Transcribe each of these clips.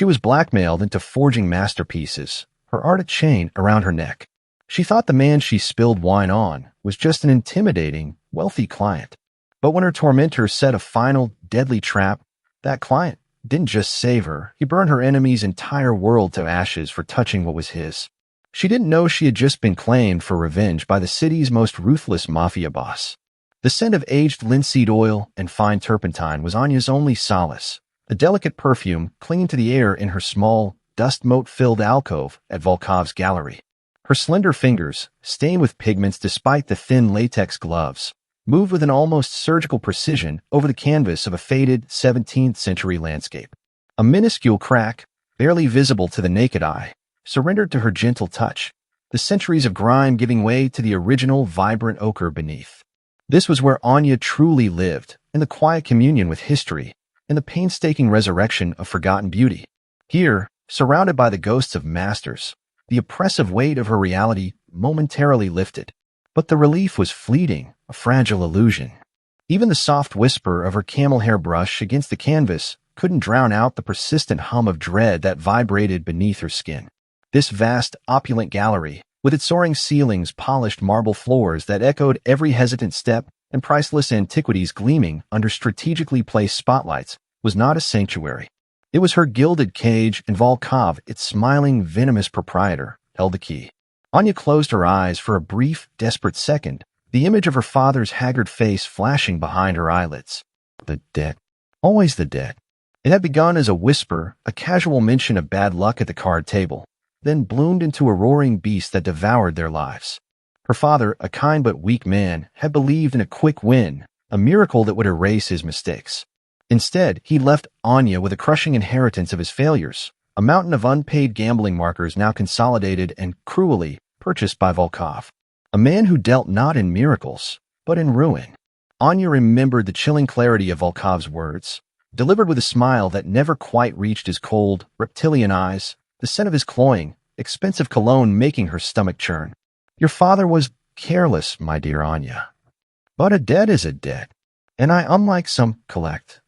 She was blackmailed into forging masterpieces, her art a chain around her neck. She thought the man she spilled wine on was just an intimidating, wealthy client. But when her tormentor set a final, deadly trap, that client didn't just save her, he burned her enemy's entire world to ashes for touching what was his. She didn't know she had just been claimed for revenge by the city's most ruthless mafia boss. The scent of aged linseed oil and fine turpentine was Anya's only solace, a delicate perfume clinging to the air in her small, dust-mote-filled alcove at Volkov's gallery. Her slender fingers, stained with pigments despite the thin latex gloves, moved with an almost surgical precision over the canvas of a faded 17th-century landscape. A minuscule crack, barely visible to the naked eye, surrendered to her gentle touch, the centuries of grime giving way to the original vibrant ochre beneath. This was where Anya truly lived, in the quiet communion with history, in the painstaking resurrection of forgotten beauty. Here, surrounded by the ghosts of masters, the oppressive weight of her reality momentarily lifted. But the relief was fleeting, a fragile illusion. Even the soft whisper of her camel hair brush against the canvas couldn't drown out the persistent hum of dread that vibrated beneath her skin. This vast, opulent gallery, with its soaring ceilings, polished marble floors that echoed every hesitant step, and priceless antiquities gleaming under strategically placed spotlights, was not a sanctuary. It was her gilded cage, and Volkov, its smiling, venomous proprietor, held the key. Anya closed her eyes for a brief, desperate second, the image of her father's haggard face flashing behind her eyelids. The debt. Always the debt. It had begun as a whisper, a casual mention of bad luck at the card table, then bloomed into a roaring beast that devoured their lives. Her father, a kind but weak man, had believed in a quick win, a miracle that would erase his mistakes. Instead, he left Anya with a crushing inheritance of his failures, a mountain of unpaid gambling markers now consolidated and cruelly purchased by Volkov. A man who dealt not in miracles, but in ruin. Anya remembered the chilling clarity of Volkov's words, delivered with a smile that never quite reached his cold, reptilian eyes, the scent of his cloying, expensive cologne making her stomach churn. Your father was careless, my dear Anya. But a debt is a debt, and I, unlike some, collect.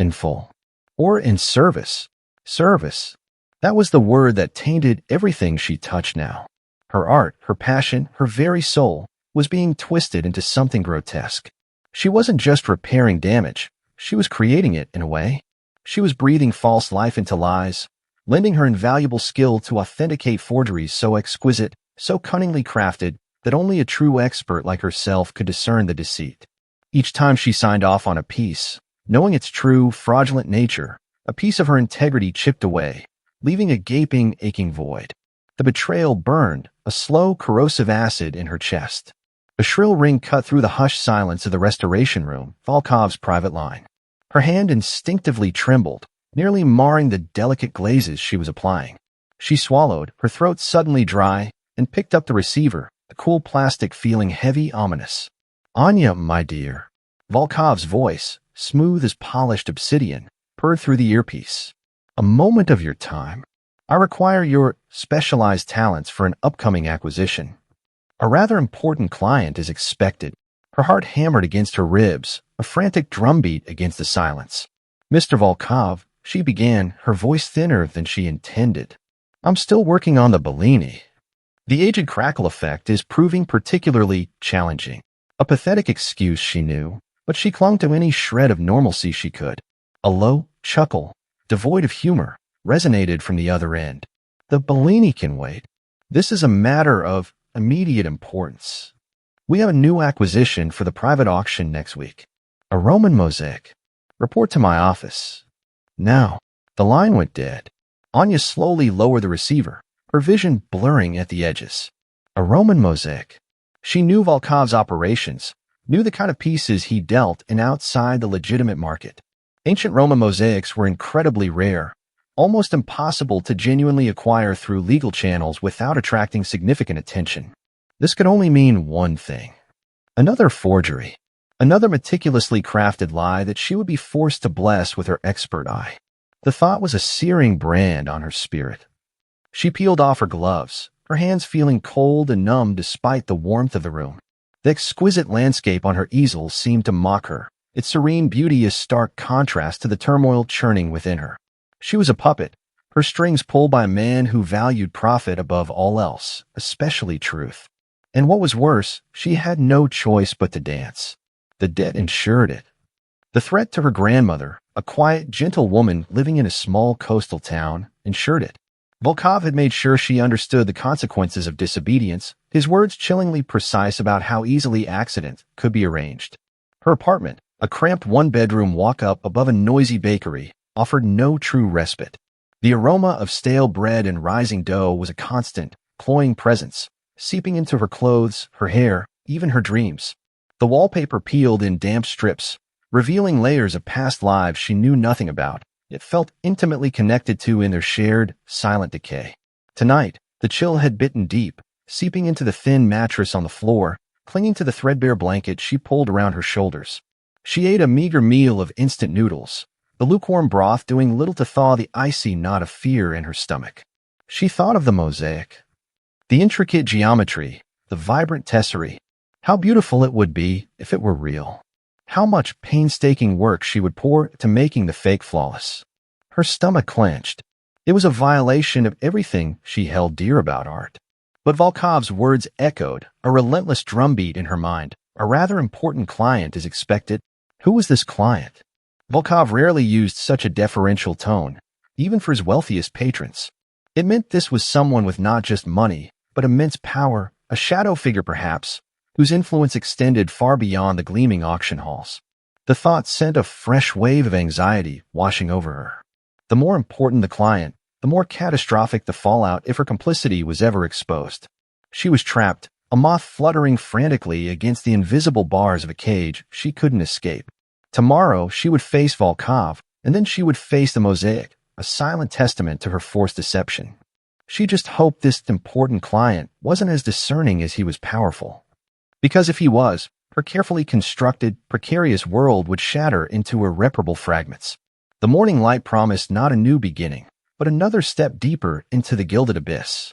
In full. Or in service. Service. That was the word that tainted everything she touched now. Her art, her passion, her very soul was being twisted into something grotesque. She wasn't just repairing damage. She was creating it in a way. She was breathing false life into lies, lending her invaluable skill to authenticate forgeries so exquisite, so cunningly crafted, that only a true expert like herself could discern the deceit. Each time she signed off on a piece, knowing its true, fraudulent nature, a piece of her integrity chipped away, leaving a gaping, aching void. The betrayal burned, a slow, corrosive acid in her chest. A shrill ring cut through the hushed silence of the restoration room, Volkov's private line. Her hand instinctively trembled, nearly marring the delicate glazes she was applying. She swallowed, her throat suddenly dry, and picked up the receiver, the cool plastic feeling heavy, ominous. Anya, my dear. Volkov's voice, smooth as polished obsidian, purred through the earpiece. A moment of your time. I require your specialized talents for an upcoming acquisition. A rather important client is expected. Her heart hammered against her ribs, a frantic drumbeat against the silence. Mr. Volkov, she began, her voice thinner than she intended. I'm still working on the Bellini. The aged crackle effect is proving particularly challenging. A pathetic excuse, she knew, but she clung to any shred of normalcy she could. A low chuckle, devoid of humor, resonated from the other end. The Bellini can wait. This is a matter of immediate importance. We have a new acquisition for the private auction next week. A Roman mosaic. Report to my office. Now, the line went dead. Anya slowly lowered the receiver, her vision blurring at the edges. A Roman mosaic. She knew Volkov's operations, knew the kind of pieces he dealt in outside the legitimate market. Ancient Roman mosaics were incredibly rare, almost impossible to genuinely acquire through legal channels without attracting significant attention. This could only mean one thing. Another forgery. Another meticulously crafted lie that she would be forced to bless with her expert eye. The thought was a searing brand on her spirit. She peeled off her gloves, her hands feeling cold and numb despite the warmth of the room. The exquisite landscape on her easel seemed to mock her, its serene beauty a stark contrast to the turmoil churning within her. She was a puppet, her strings pulled by a man who valued profit above all else, especially truth. And what was worse, she had no choice but to dance. The debt ensured it. The threat to her grandmother, a quiet, gentle woman living in a small coastal town, ensured it. Volkov had made sure she understood the consequences of disobedience, his words chillingly precise about how easily accident could be arranged. Her apartment, a cramped one-bedroom walk-up above a noisy bakery, offered no true respite. The aroma of stale bread and rising dough was a constant, cloying presence, seeping into her clothes, her hair, even her dreams. The wallpaper peeled in damp strips, revealing layers of past lives she knew nothing about, yet felt intimately connected to in their shared, silent decay. Tonight, the chill had bitten deep, seeping into the thin mattress on the floor, clinging to the threadbare blanket she pulled around her shoulders. She ate a meager meal of instant noodles, the lukewarm broth doing little to thaw the icy knot of fear in her stomach. She thought of the mosaic, the intricate geometry, the vibrant tesserae. How beautiful it would be if it were real. How much painstaking work she would pour into making the fake flawless. Her stomach clenched. It was a violation of everything she held dear about art. But Volkov's words echoed, a relentless drumbeat in her mind. A rather important client is expected. Who was this client? Volkov rarely used such a deferential tone, even for his wealthiest patrons. It meant this was someone with not just money, but immense power, a shadow figure perhaps, whose influence extended far beyond the gleaming auction halls. The thought sent a fresh wave of anxiety washing over her. The more important the client, the more catastrophic the fallout if her complicity was ever exposed. She was trapped, a moth fluttering frantically against the invisible bars of a cage she couldn't escape. Tomorrow she would face Volkov, and then she would face the mosaic, a silent testament to her forced deception. She just hoped this important client wasn't as discerning as he was powerful. Because if he was, her carefully constructed, precarious world would shatter into irreparable fragments. The morning light promised not a new beginning, but another step deeper into the gilded abyss.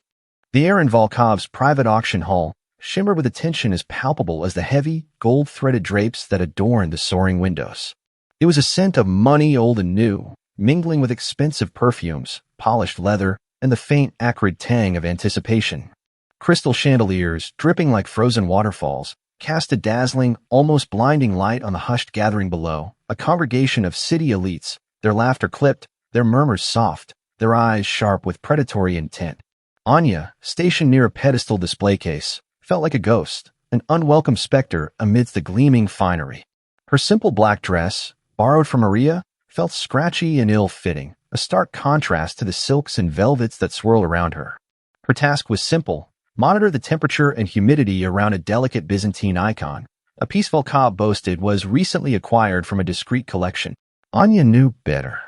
The air in Volkov's private auction hall shimmered with a tension as palpable as the heavy, gold-threaded drapes that adorned the soaring windows. It was a scent of money old and new, mingling with expensive perfumes, polished leather, and the faint, acrid tang of anticipation. Crystal chandeliers, dripping like frozen waterfalls, cast a dazzling, almost blinding light on the hushed gathering below, a congregation of city elites, their laughter clipped, their murmurs soft, their eyes sharp with predatory intent. Anya, stationed near a pedestal display case, felt like a ghost, an unwelcome specter amidst the gleaming finery. Her simple black dress, borrowed from Maria, felt scratchy and ill-fitting, a stark contrast to the silks and velvets that swirled around her. Her task was simple: monitor the temperature and humidity around a delicate Byzantine icon. A piece Volkov boasted was recently acquired from a discreet collection. Anya knew better.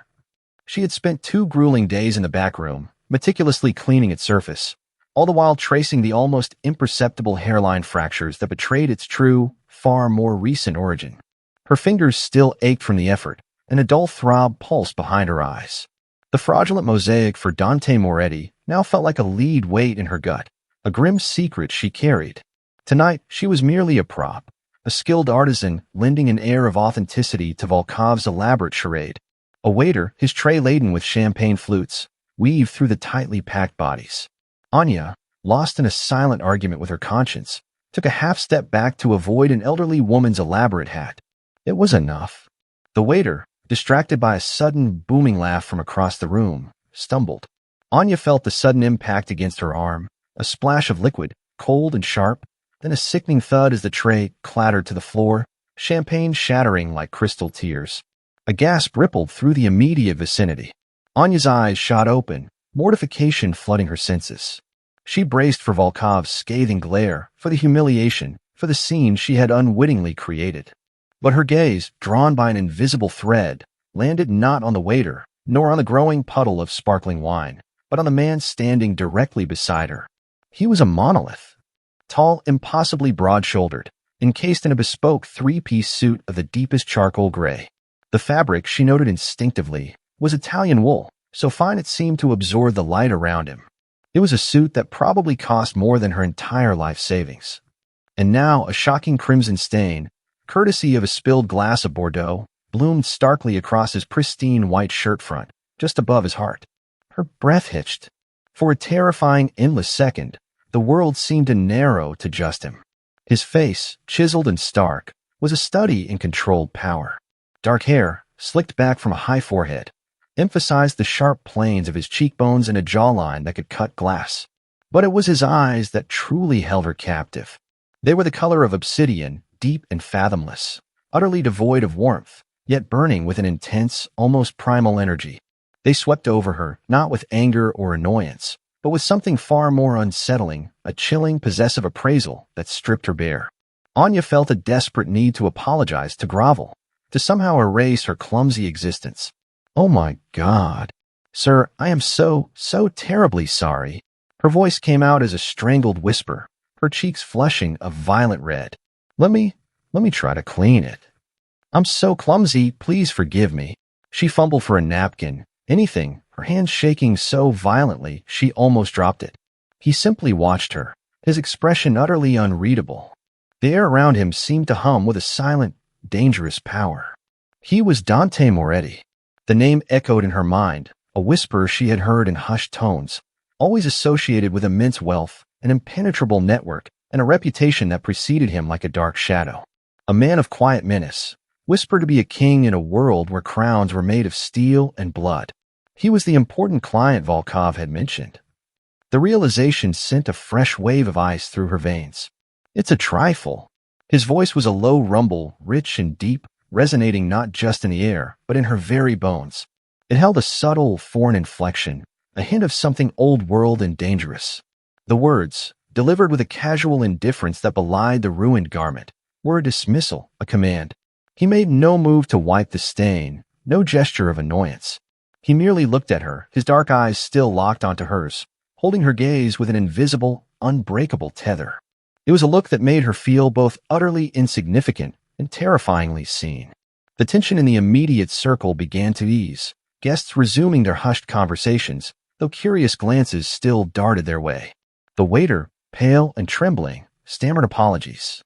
She had spent 2 grueling days in the back room, meticulously cleaning its surface, all the while tracing the almost imperceptible hairline fractures that betrayed its true, far more recent origin. Her fingers still ached from the effort, and a dull throb pulsed behind her eyes. The fraudulent mosaic for Dante Moretti now felt like a lead weight in her gut, a grim secret she carried. Tonight, she was merely a prop, a skilled artisan lending an air of authenticity to Volkov's elaborate charade. A waiter, his tray laden with champagne flutes, weaved through the tightly packed bodies. Anya, lost in a silent argument with her conscience, took a half-step back to avoid an elderly woman's elaborate hat. It was enough. The waiter, distracted by a sudden, booming laugh from across the room, stumbled. Anya felt the sudden impact against her arm, a splash of liquid, cold and sharp, then a sickening thud as the tray clattered to the floor, champagne shattering like crystal tears. A gasp rippled through the immediate vicinity. Anya's eyes shot open, mortification flooding her senses. She braced for Volkov's scathing glare, for the humiliation, for the scene she had unwittingly created. But her gaze, drawn by an invisible thread, landed not on the waiter, nor on the growing puddle of sparkling wine, but on the man standing directly beside her. He was a monolith. Tall, impossibly broad-shouldered, encased in a bespoke 3-piece suit of the deepest charcoal gray. The fabric, she noted instinctively, was Italian wool, so fine it seemed to absorb the light around him. It was a suit that probably cost more than her entire life savings. And now a shocking crimson stain, courtesy of a spilled glass of Bordeaux, bloomed starkly across his pristine white shirt front, just above his heart. Her breath hitched. For a terrifying, endless second, the world seemed to narrow to just him. His face, chiseled and stark, was a study in controlled power. Dark hair, slicked back from a high forehead, emphasized the sharp planes of his cheekbones and a jawline that could cut glass. But it was his eyes that truly held her captive. They were the color of obsidian, deep and fathomless, utterly devoid of warmth, yet burning with an intense, almost primal energy. They swept over her, not with anger or annoyance, but with something far more unsettling, a chilling, possessive appraisal that stripped her bare. Anya felt a desperate need to apologize, to grovel, to somehow erase her clumsy existence. "Oh my God. Sir, I am so terribly sorry." Her voice came out as a strangled whisper, her cheeks flushing a violent red. Let me try to clean it. I'm so clumsy, please forgive me." She fumbled for a napkin, anything, her hands shaking so violently she almost dropped it. He simply watched her, his expression utterly unreadable. The air around him seemed to hum with a silent, dangerous power. He was Dante Moretti. The name echoed in her mind, a whisper she had heard in hushed tones, always associated with immense wealth, an impenetrable network, and a reputation that preceded him like a dark shadow. A man of quiet menace, whispered to be a king in a world where crowns were made of steel and blood. He was the important client Volkov had mentioned. The realization sent a fresh wave of ice through her veins. "It's a trifle." His voice was a low rumble, rich and deep, resonating not just in the air, but in her very bones. It held a subtle, foreign inflection, a hint of something old-world and dangerous. The words, delivered with a casual indifference that belied the ruined garment, were a dismissal, a command. He made no move to wipe the stain, no gesture of annoyance. He merely looked at her, his dark eyes still locked onto hers, holding her gaze with an invisible, unbreakable tether. It was a look that made her feel both utterly insignificant and terrifyingly seen. The tension in the immediate circle began to ease, guests resuming their hushed conversations, though curious glances still darted their way. The waiter, pale and trembling, stammered apologies.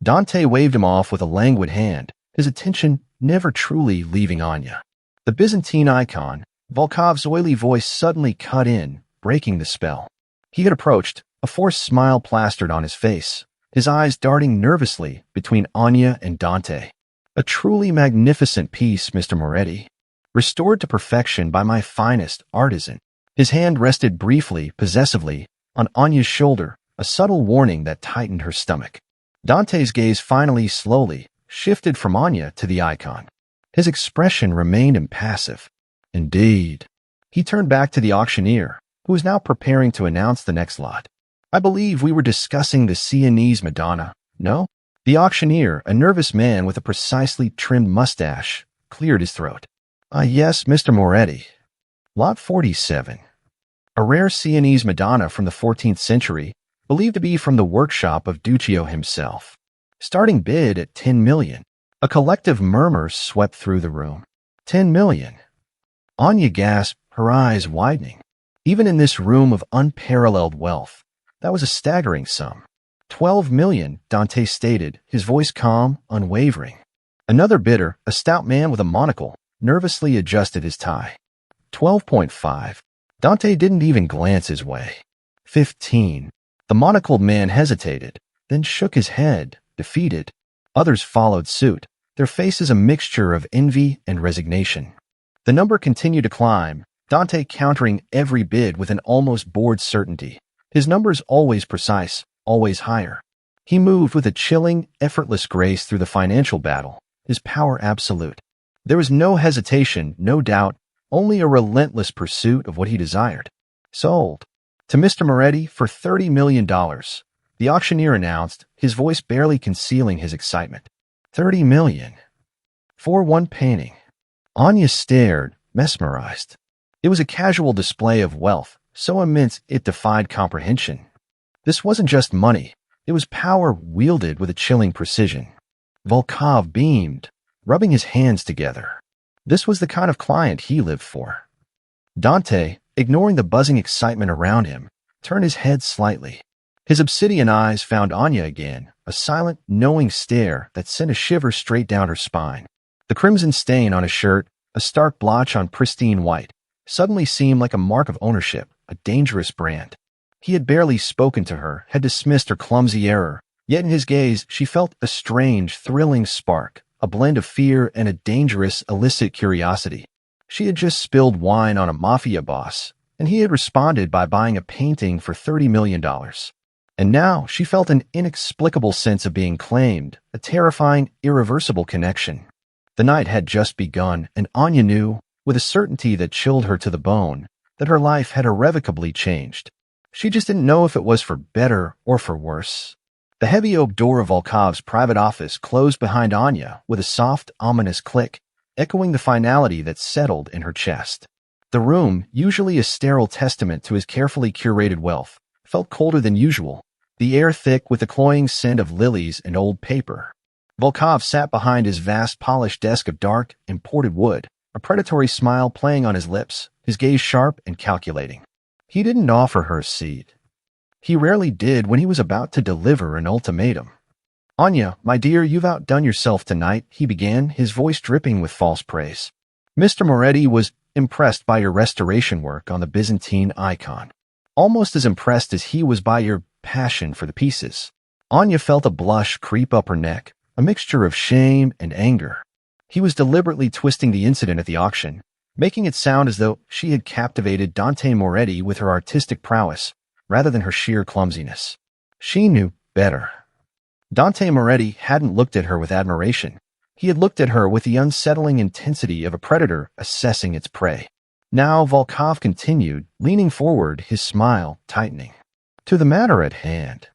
Dante waved him off with a languid hand, his attention never truly leaving Anya. The Byzantine icon, Volkov's oily voice suddenly cut in, breaking the spell. He had approached, a forced smile plastered on his face, his eyes darting nervously between Anya and Dante. "A truly magnificent piece, Mr. Moretti, restored to perfection by my finest artisan." His hand rested briefly, possessively, on Anya's shoulder, a subtle warning that tightened her stomach. Dante's gaze finally, slowly, shifted from Anya to the icon. His expression remained impassive. "Indeed." He turned back to the auctioneer, who was now preparing to announce the next lot. "I believe we were discussing the Sienese Madonna, no?" The auctioneer, a nervous man with a precisely trimmed mustache, cleared his throat. Yes, Mr. Moretti. Lot 47. A rare Sienese Madonna from the 14th century, believed to be from the workshop of Duccio himself. Starting bid at 10 million. A collective murmur swept through the room. 10 million. Anya gasped, her eyes widening. Even in this room of unparalleled wealth, that was a staggering sum. 12 million, Dante stated, his voice calm, unwavering. Another bidder, a stout man with a monocle, nervously adjusted his tie. 12.5. Dante didn't even glance his way. 15. The monocled man hesitated, then shook his head, defeated. Others followed suit, their faces a mixture of envy and resignation. The number continued to climb, Dante countering every bid with an almost bored certainty. His numbers always precise, always higher. He moved with a chilling, effortless grace through the financial battle, his power absolute. There was no hesitation, no doubt, only a relentless pursuit of what he desired. Sold. To Mr. Moretti for $30 million, the auctioneer announced, his voice barely concealing his excitement. 30 million. For one painting. Anya stared, mesmerized. It was a casual display of wealth, so immense it defied comprehension. This wasn't just money, it was power wielded with a chilling precision. Volkov beamed, rubbing his hands together. This was the kind of client he lived for. Dante, ignoring the buzzing excitement around him, turned his head slightly. His obsidian eyes found Anya again, a silent, knowing stare that sent a shiver straight down her spine. The crimson stain on his shirt, a stark blotch on pristine white, suddenly seemed like a mark of ownership, a dangerous brand. He had barely spoken to her, had dismissed her clumsy error, yet in his gaze she felt a strange, thrilling spark, a blend of fear and a dangerous, illicit curiosity. She had just spilled wine on a Mafia boss, and he had responded by buying a painting for $30 million. And now she felt an inexplicable sense of being claimed, a terrifying, irreversible connection. The night had just begun, and Anya knew, with a certainty that chilled her to the bone, that her life had irrevocably changed. She just didn't know if it was for better or for worse. The heavy oak door of Volkov's private office closed behind Anya with a soft, ominous click, echoing the finality that settled in her chest. The room, usually a sterile testament to his carefully curated wealth, felt colder than usual, the air thick with the cloying scent of lilies and old paper. Volkov sat behind his vast polished desk of dark, imported wood, a predatory smile playing on his lips, his gaze sharp and calculating. He didn't offer her a seat. He rarely did when he was about to deliver an ultimatum. "Anya, my dear, you've outdone yourself tonight," he began, his voice dripping with false praise. "Mr. Moretti was impressed by your restoration work on the Byzantine icon. Almost as impressed as he was by your passion for the pieces." Anya felt a blush creep up her neck, a mixture of shame and anger. He was deliberately twisting the incident at the auction, making it sound as though she had captivated Dante Moretti with her artistic prowess, rather than her sheer clumsiness. She knew better. Dante Moretti hadn't looked at her with admiration. He had looked at her with the unsettling intensity of a predator assessing its prey. Now Volkov continued, leaning forward, his smile tightening. "To the matter at hand.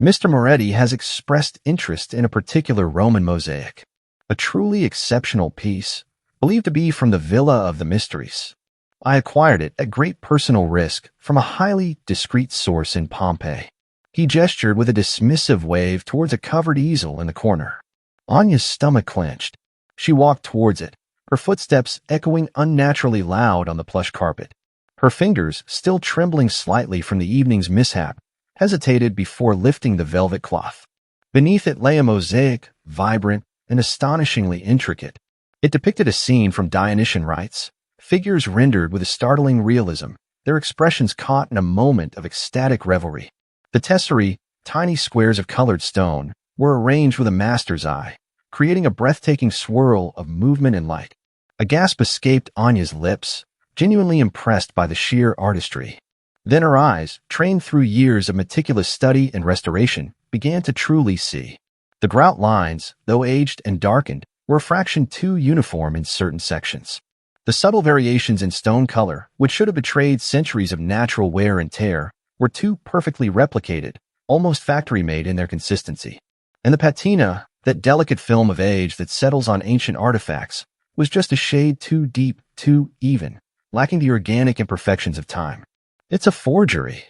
Mr. Moretti has expressed interest in a particular Roman mosaic, a truly exceptional piece, believed to be from the Villa of the Mysteries. I acquired it at great personal risk from a highly discreet source in Pompeii." He gestured with a dismissive wave towards a covered easel in the corner. Anya's stomach clenched. She walked towards it, her footsteps echoing unnaturally loud on the plush carpet. Her fingers, still trembling slightly from the evening's mishap, hesitated before lifting the velvet cloth. Beneath it lay a mosaic, vibrant and astonishingly intricate. It depicted a scene from Dionysian rites, figures rendered with a startling realism, their expressions caught in a moment of ecstatic revelry. The tesserae, tiny squares of colored stone, were arranged with a master's eye, creating a breathtaking swirl of movement and light. A gasp escaped Anya's lips, genuinely impressed by the sheer artistry. Then her eyes, trained through years of meticulous study and restoration, began to truly see. The grout lines, though aged and darkened, were a fraction too uniform in certain sections. The subtle variations in stone color, which should have betrayed centuries of natural wear and tear, were too perfectly replicated, almost factory-made in their consistency. And the patina, that delicate film of age that settles on ancient artifacts, was just a shade too deep, too even, lacking the organic imperfections of time. "It's a forgery."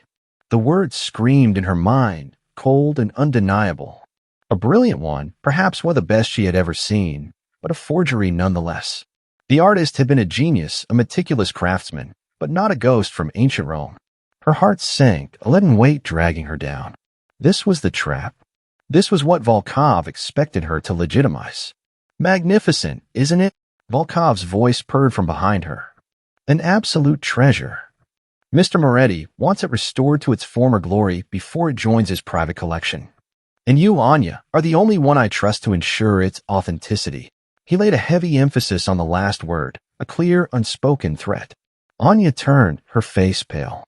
The word screamed in her mind, cold and undeniable. A brilliant one, perhaps one of the best she had ever seen, but a forgery nonetheless. The artist had been a genius, a meticulous craftsman, but not a ghost from ancient Rome. Her heart sank, a leaden weight dragging her down. This was the trap. This was what Volkov expected her to legitimize. "Magnificent, isn't it?" Volkov's voice purred from behind her. "An absolute treasure. Mr. Moretti wants it restored to its former glory before it joins his private collection. And you, Anya, are the only one I trust to ensure its authenticity." He laid a heavy emphasis on the last word, a clear, unspoken threat. Anya turned, her face pale.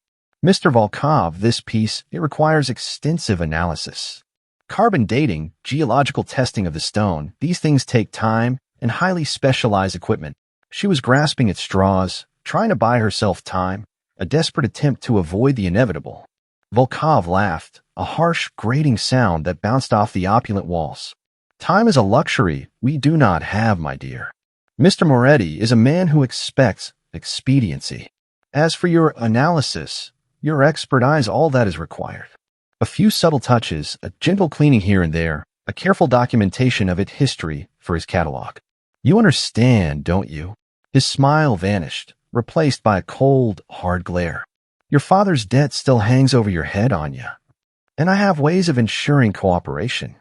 "Mr. Volkov, this piece, it requires extensive analysis. Carbon dating, geological testing of the stone, these things take time and highly specialized equipment." She was grasping at straws, trying to buy herself time, a desperate attempt to avoid the inevitable. Volkov laughed, a harsh, grating sound that bounced off the opulent walls. "Time is a luxury we do not have, my dear. Mr. Moretti is a man who expects expediency. As for your analysis, your expertise, all that is required. A few subtle touches, a gentle cleaning here and there, a careful documentation of its history for his catalog. You understand, don't you?" His smile vanished, replaced by a cold, hard glare. "Your father's debt still hangs over your head, Anya. And I have ways of ensuring cooperation.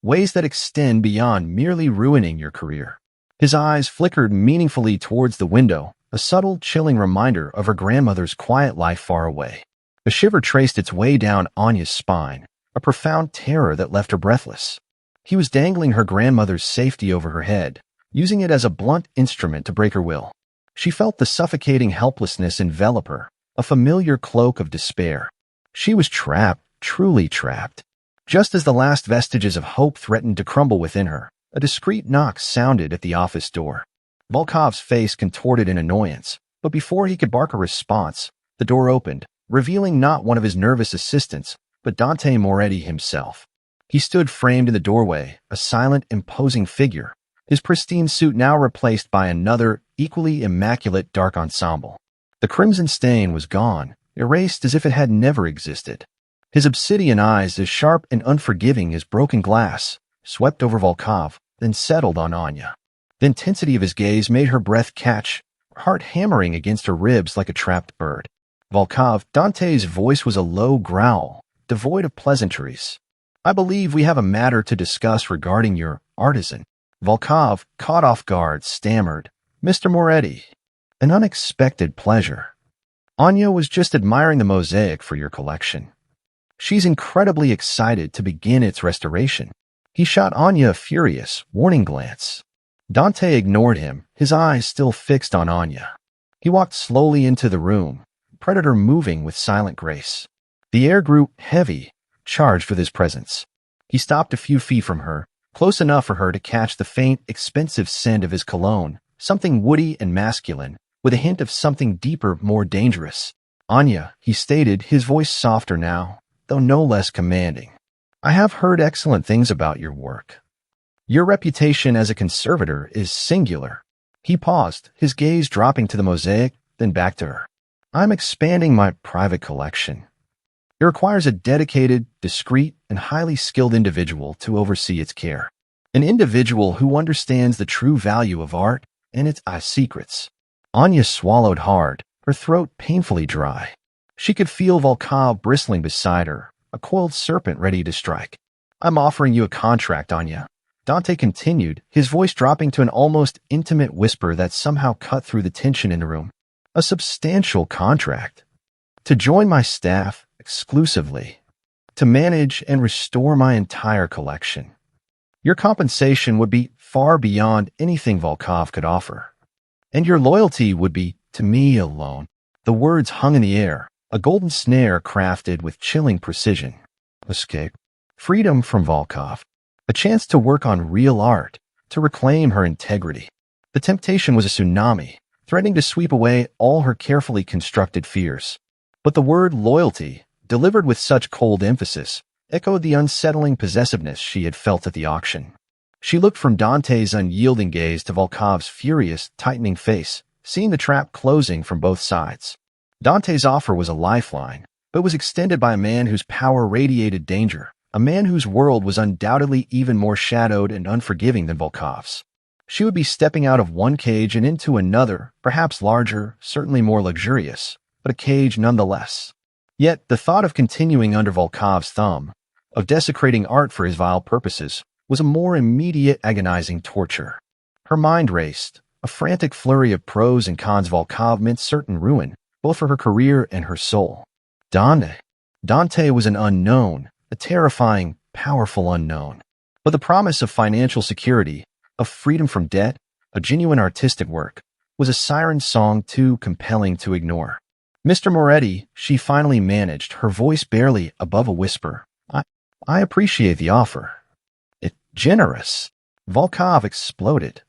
Ways that extend beyond merely ruining your career." His eyes flickered meaningfully towards the window, a subtle, chilling reminder of her grandmother's quiet life far away. A shiver traced its way down Anya's spine, a profound terror that left her breathless. He was dangling her grandmother's safety over her head, using it as a blunt instrument to break her will. She felt the suffocating helplessness envelop her, a familiar cloak of despair. She was trapped, truly trapped. Just as the last vestiges of hope threatened to crumble within her, a discreet knock sounded at the office door. Volkov's face contorted in annoyance, but before he could bark a response, the door opened, revealing not one of his nervous assistants, but Dante Moretti himself. He stood framed in the doorway, a silent, imposing figure, his pristine suit now replaced by another, equally immaculate dark ensemble. The crimson stain was gone, erased as if it had never existed. His obsidian eyes, as sharp and unforgiving as broken glass, swept over Volkov, then settled on Anya. The intensity of his gaze made her breath catch, her heart hammering against her ribs like a trapped bird. Volkov, Dante's voice was a low growl, devoid of pleasantries. I believe we have a matter to discuss regarding your artisan. Volkov, caught off guard, stammered, Mr. Moretti, an unexpected pleasure. Anya was just admiring the mosaic for your collection. She's incredibly excited to begin its restoration. He shot Anya a furious, warning glance. Dante ignored him, his eyes still fixed on Anya. He walked slowly into the room, Predator moving with silent grace. The air grew heavy, charged with his presence. He stopped a few feet from her, close enough for her to catch the faint, expensive scent of his cologne, something woody and masculine, with a hint of something deeper, more dangerous. Anya, he stated, his voice softer now, though no less commanding. I have heard excellent things about your work. Your reputation as a conservator is singular. He paused, his gaze dropping to the mosaic, then back to her. I'm expanding my private collection. It requires a dedicated, discreet, and highly skilled individual to oversee its care. An individual who understands the true value of art and its secrets. Anya swallowed hard, her throat painfully dry. She could feel Volkov bristling beside her, a coiled serpent ready to strike. I'm offering you a contract, Anya. Dante continued, his voice dropping to an almost intimate whisper that somehow cut through the tension in the room. A substantial contract. To join my staff exclusively. To manage and restore my entire collection. Your compensation would be far beyond anything Volkov could offer. And your loyalty would be to me alone. The words hung in the air, a golden snare crafted with chilling precision. Escape. Freedom from Volkov. A chance to work on real art, to reclaim her integrity. The temptation was a tsunami, threatening to sweep away all her carefully constructed fears. But the word loyalty, delivered with such cold emphasis, echoed the unsettling possessiveness she had felt at the auction. She looked from Dante's unyielding gaze to Volkov's furious, tightening face, seeing the trap closing from both sides. Dante's offer was a lifeline, but was extended by a man whose power radiated danger. A man whose world was undoubtedly even more shadowed and unforgiving than Volkov's. She would be stepping out of one cage and into another, perhaps larger, certainly more luxurious, but a cage nonetheless. Yet the thought of continuing under Volkov's thumb, of desecrating art for his vile purposes, was a more immediate agonizing torture. Her mind raced, a frantic flurry of pros and cons. Volkov meant certain ruin, both for her career and her soul. Dante was an unknown, a terrifying, powerful unknown. But the promise of financial security, of freedom from debt, a genuine artistic work, was a siren song too compelling to ignore. Mr. Moretti, she finally managed, her voice barely above a whisper. I appreciate the offer. It's generous. Volkov exploded.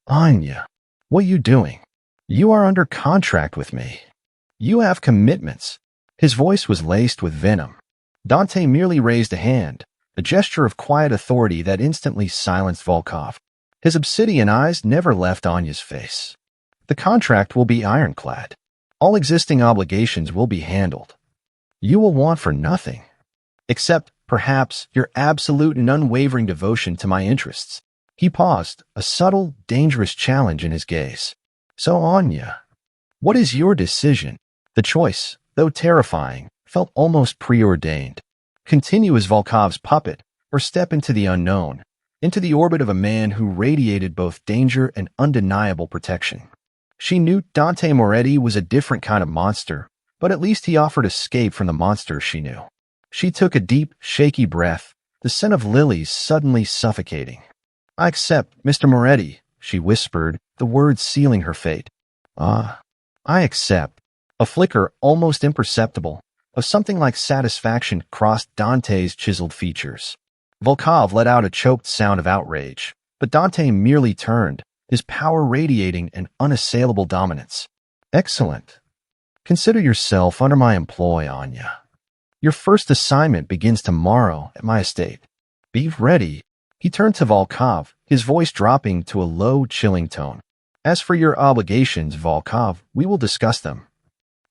Anya, what are you doing? You are under contract with me. You have commitments. His voice was laced with venom. Dante merely raised a hand, a gesture of quiet authority that instantly silenced Volkov. His obsidian eyes never left Anya's face. The contract will be ironclad. All existing obligations will be handled. You will want for nothing, except, perhaps, your absolute and unwavering devotion to my interests. He paused, a subtle, dangerous challenge in his gaze. So, Anya, what is your decision? The choice, though terrifying, felt almost preordained. Continue as Volkov's puppet, or step into the unknown, into the orbit of a man who radiated both danger and undeniable protection. She knew Dante Moretti was a different kind of monster, but at least he offered escape from the monster she knew. She took a deep, shaky breath, the scent of lilies suddenly suffocating. "I accept, Mr. Moretti," she whispered, the words sealing her fate. "I accept." A flicker, almost imperceptible, of something like satisfaction crossed Dante's chiseled features. Volkov let out a choked sound of outrage, but Dante merely turned, his power radiating an unassailable dominance. "Excellent. Consider yourself under my employ, Anya. Your first assignment begins tomorrow at my estate. Be ready." He turned to Volkov, his voice dropping to a low, chilling tone. "As for your obligations, Volkov, we will discuss them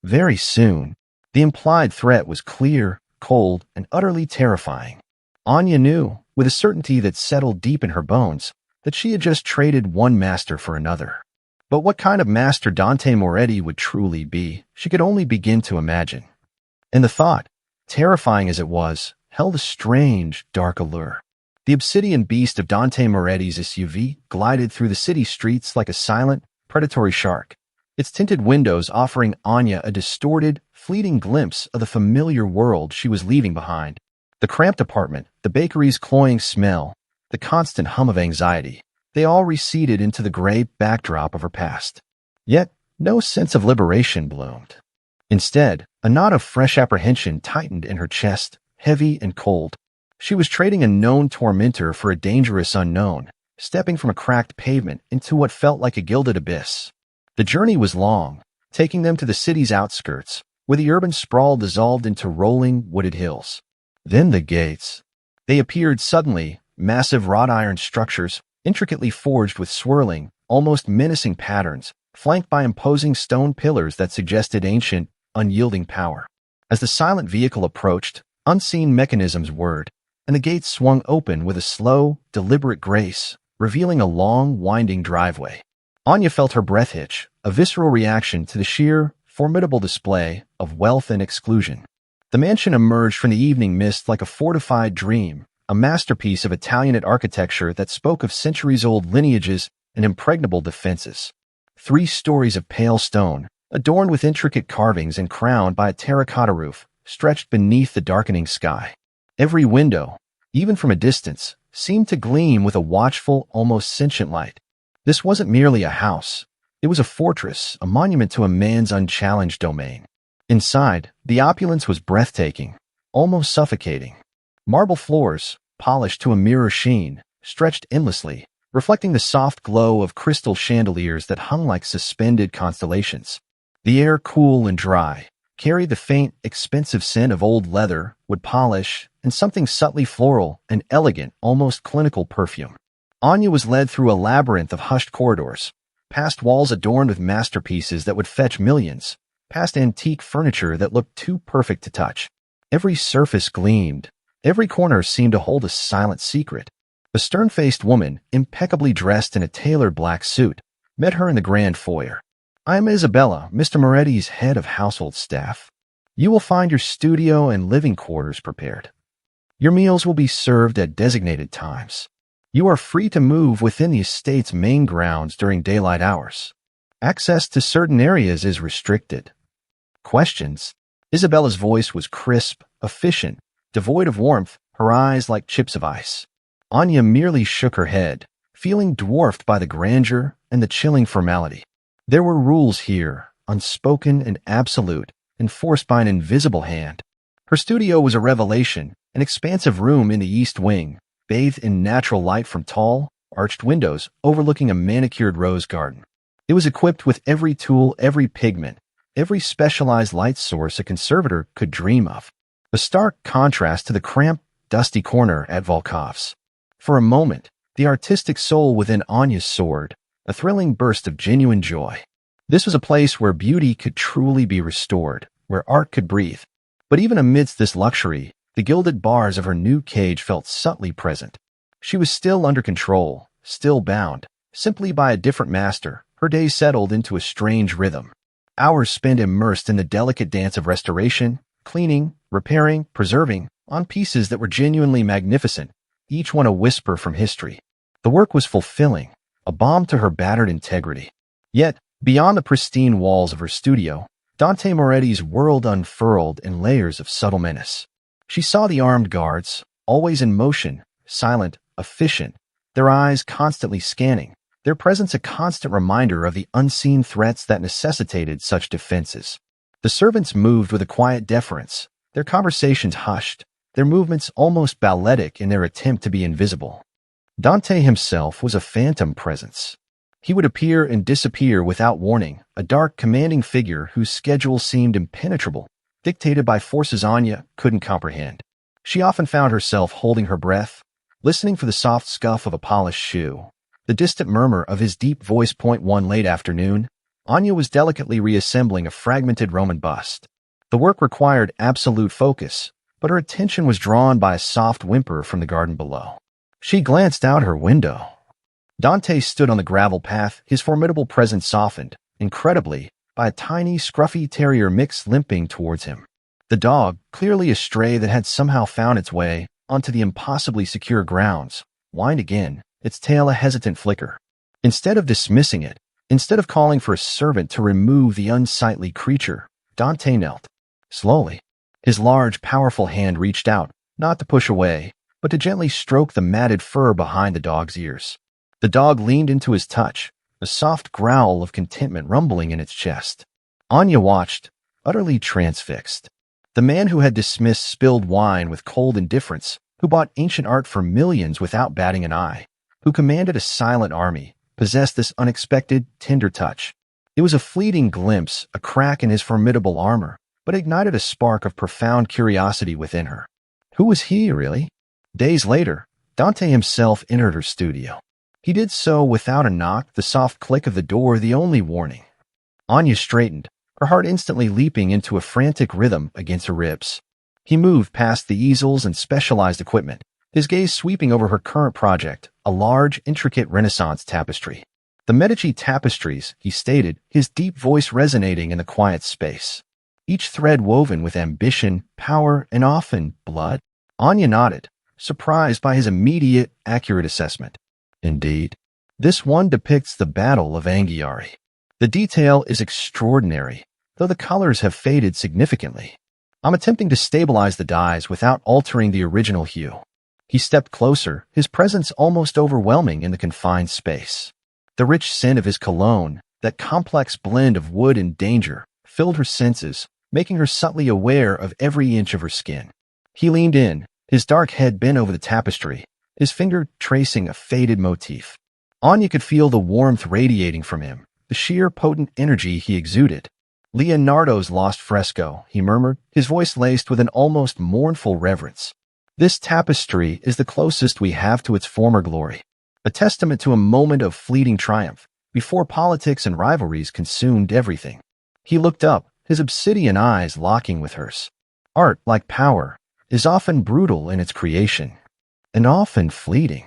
very soon." The implied threat was clear, cold, and utterly terrifying. Anya knew, with a certainty that settled deep in her bones, that she had just traded one master for another. But what kind of master Dante Moretti would truly be, she could only begin to imagine. And the thought, terrifying as it was, held a strange, dark allure. The obsidian beast of Dante Moretti's SUV glided through the city streets like a silent, predatory shark, its tinted windows offering Anya a distorted, fleeting glimpse of the familiar world she was leaving behind. The cramped apartment, the bakery's cloying smell, the constant hum of anxiety, they all receded into the gray backdrop of her past. Yet, no sense of liberation bloomed. Instead, a knot of fresh apprehension tightened in her chest, heavy and cold. She was trading a known tormentor for a dangerous unknown, stepping from a cracked pavement into what felt like a gilded abyss. The journey was long, taking them to the city's outskirts, where the urban sprawl dissolved into rolling, wooded hills. Then the gates. They appeared suddenly, massive wrought iron structures, intricately forged with swirling, almost menacing patterns, flanked by imposing stone pillars that suggested ancient, unyielding power. As the silent vehicle approached, unseen mechanisms whirred, and the gates swung open with a slow, deliberate grace, revealing a long, winding driveway. Anya felt her breath hitch, a visceral reaction to the sheer, formidable display of wealth and exclusion. The mansion emerged from the evening mist like a fortified dream, a masterpiece of Italianate architecture that spoke of centuries-old lineages and impregnable defenses. 3 stories of pale stone, adorned with intricate carvings and crowned by a terracotta roof, stretched beneath the darkening sky. Every window, even from a distance, seemed to gleam with a watchful, almost sentient light. This wasn't merely a house. It was a fortress, a monument to a man's unchallenged domain. Inside, the opulence was breathtaking, almost suffocating. Marble floors, polished to a mirror sheen, stretched endlessly, reflecting the soft glow of crystal chandeliers that hung like suspended constellations. The air, cool and dry, carried the faint, expensive scent of old leather, wood polish, and something subtly floral, an elegant, almost clinical perfume. Anya was led through a labyrinth of hushed corridors, past walls adorned with masterpieces that would fetch millions, past antique furniture that looked too perfect to touch. Every surface gleamed. Every corner seemed to hold a silent secret. A stern-faced woman, impeccably dressed in a tailored black suit, met her in the grand foyer. "I am Isabella, Mr. Moretti's head of household staff. You will find your studio and living quarters prepared. Your meals will be served at designated times. You are free to move within the estate's main grounds during daylight hours. Access to certain areas is restricted." "Questions?" Isabella's voice was crisp, efficient, devoid of warmth, her eyes like chips of ice. Anya merely shook her head, feeling dwarfed by the grandeur and the chilling formality. There were rules here, unspoken and absolute, enforced by an invisible hand. Her studio was a revelation, an expansive room in the east wing, bathed in natural light from tall, arched windows overlooking a manicured rose garden. It was equipped with every tool, every pigment, every specialized light source a conservator could dream of. A stark contrast to the cramped, dusty corner at Volkov's. For a moment, the artistic soul within Anya soared, a thrilling burst of genuine joy. This was a place where beauty could truly be restored, where art could breathe. But even amidst this luxury, the gilded bars of her new cage felt subtly present. She was still under control, still bound, simply by a different master. Her days settled into a strange rhythm. Hours spent immersed in the delicate dance of restoration, cleaning, repairing, preserving, on pieces that were genuinely magnificent, each one a whisper from history. The work was fulfilling, a balm to her battered integrity. Yet, Beyond the pristine walls of her studio, Dante Moretti's world unfurled in layers of subtle menace. She saw the armed guards, always in motion, silent, efficient, their eyes constantly scanning, their presence a constant reminder of the unseen threats that necessitated such defenses. The servants moved with a quiet deference, their conversations hushed, their movements almost balletic in their attempt to be invisible. Dante himself was a phantom presence. He would appear and disappear without warning, a dark, commanding figure whose schedule seemed impenetrable, dictated by forces Anya couldn't comprehend. She often found herself holding her breath, listening for the soft scuff of a polished shoe, the distant murmur of his deep voice. One late afternoon, Anya was delicately reassembling a fragmented Roman bust. The work required absolute focus, but her attention was drawn by a soft whimper from the garden below. She glanced out her window. Dante stood on the gravel path, his formidable presence softened, incredibly, by a tiny, scruffy terrier mix limping towards him. The dog, clearly a stray that had somehow found its way onto the impossibly secure grounds, whined again, its tail a hesitant flicker. Instead of dismissing it, instead of calling for a servant to remove the unsightly creature, Dante knelt. Slowly, his large, powerful hand reached out, not to push away, but to gently stroke the matted fur behind the dog's ears. The dog leaned into his touch, a soft growl of contentment rumbling in its chest. Anya watched, utterly transfixed. The man who had dismissed spilled wine with cold indifference, who bought ancient art for millions without batting an eye, who commanded a silent army, possessed this unexpected, tender touch. It was a fleeting glimpse, a crack in his formidable armor, but ignited a spark of profound curiosity within her. Who was he, really? Days later, Dante himself entered her studio. He did so without a knock, the soft click of the door the only warning. Anya straightened, her heart instantly leaping into a frantic rhythm against her ribs. He moved past the easels and specialized equipment, his gaze sweeping over her current project, a large, intricate Renaissance tapestry. The Medici tapestries, he stated, his deep voice resonating in the quiet space. Each thread woven with ambition, power, and often blood. Anya nodded, surprised by his immediate, accurate assessment. Indeed, this one depicts the Battle of Anghiari. The detail is extraordinary, though the colors have faded significantly. I'm attempting to stabilize the dyes without altering the original hue. He stepped closer, his presence almost overwhelming in the confined space. The rich scent of his cologne, that complex blend of wood and danger, filled her senses, making her subtly aware of every inch of her skin. He leaned in, his dark head bent over the tapestry, his finger tracing a faded motif. Anya could feel the warmth radiating from him, the sheer potent energy he exuded. Leonardo's lost fresco, he murmured, his voice laced with an almost mournful reverence. This tapestry is the closest we have to its former glory, a testament to a moment of fleeting triumph, before politics and rivalries consumed everything. He looked up, his obsidian eyes locking with hers. Art, like power, is often brutal in its creation, and often fleeting.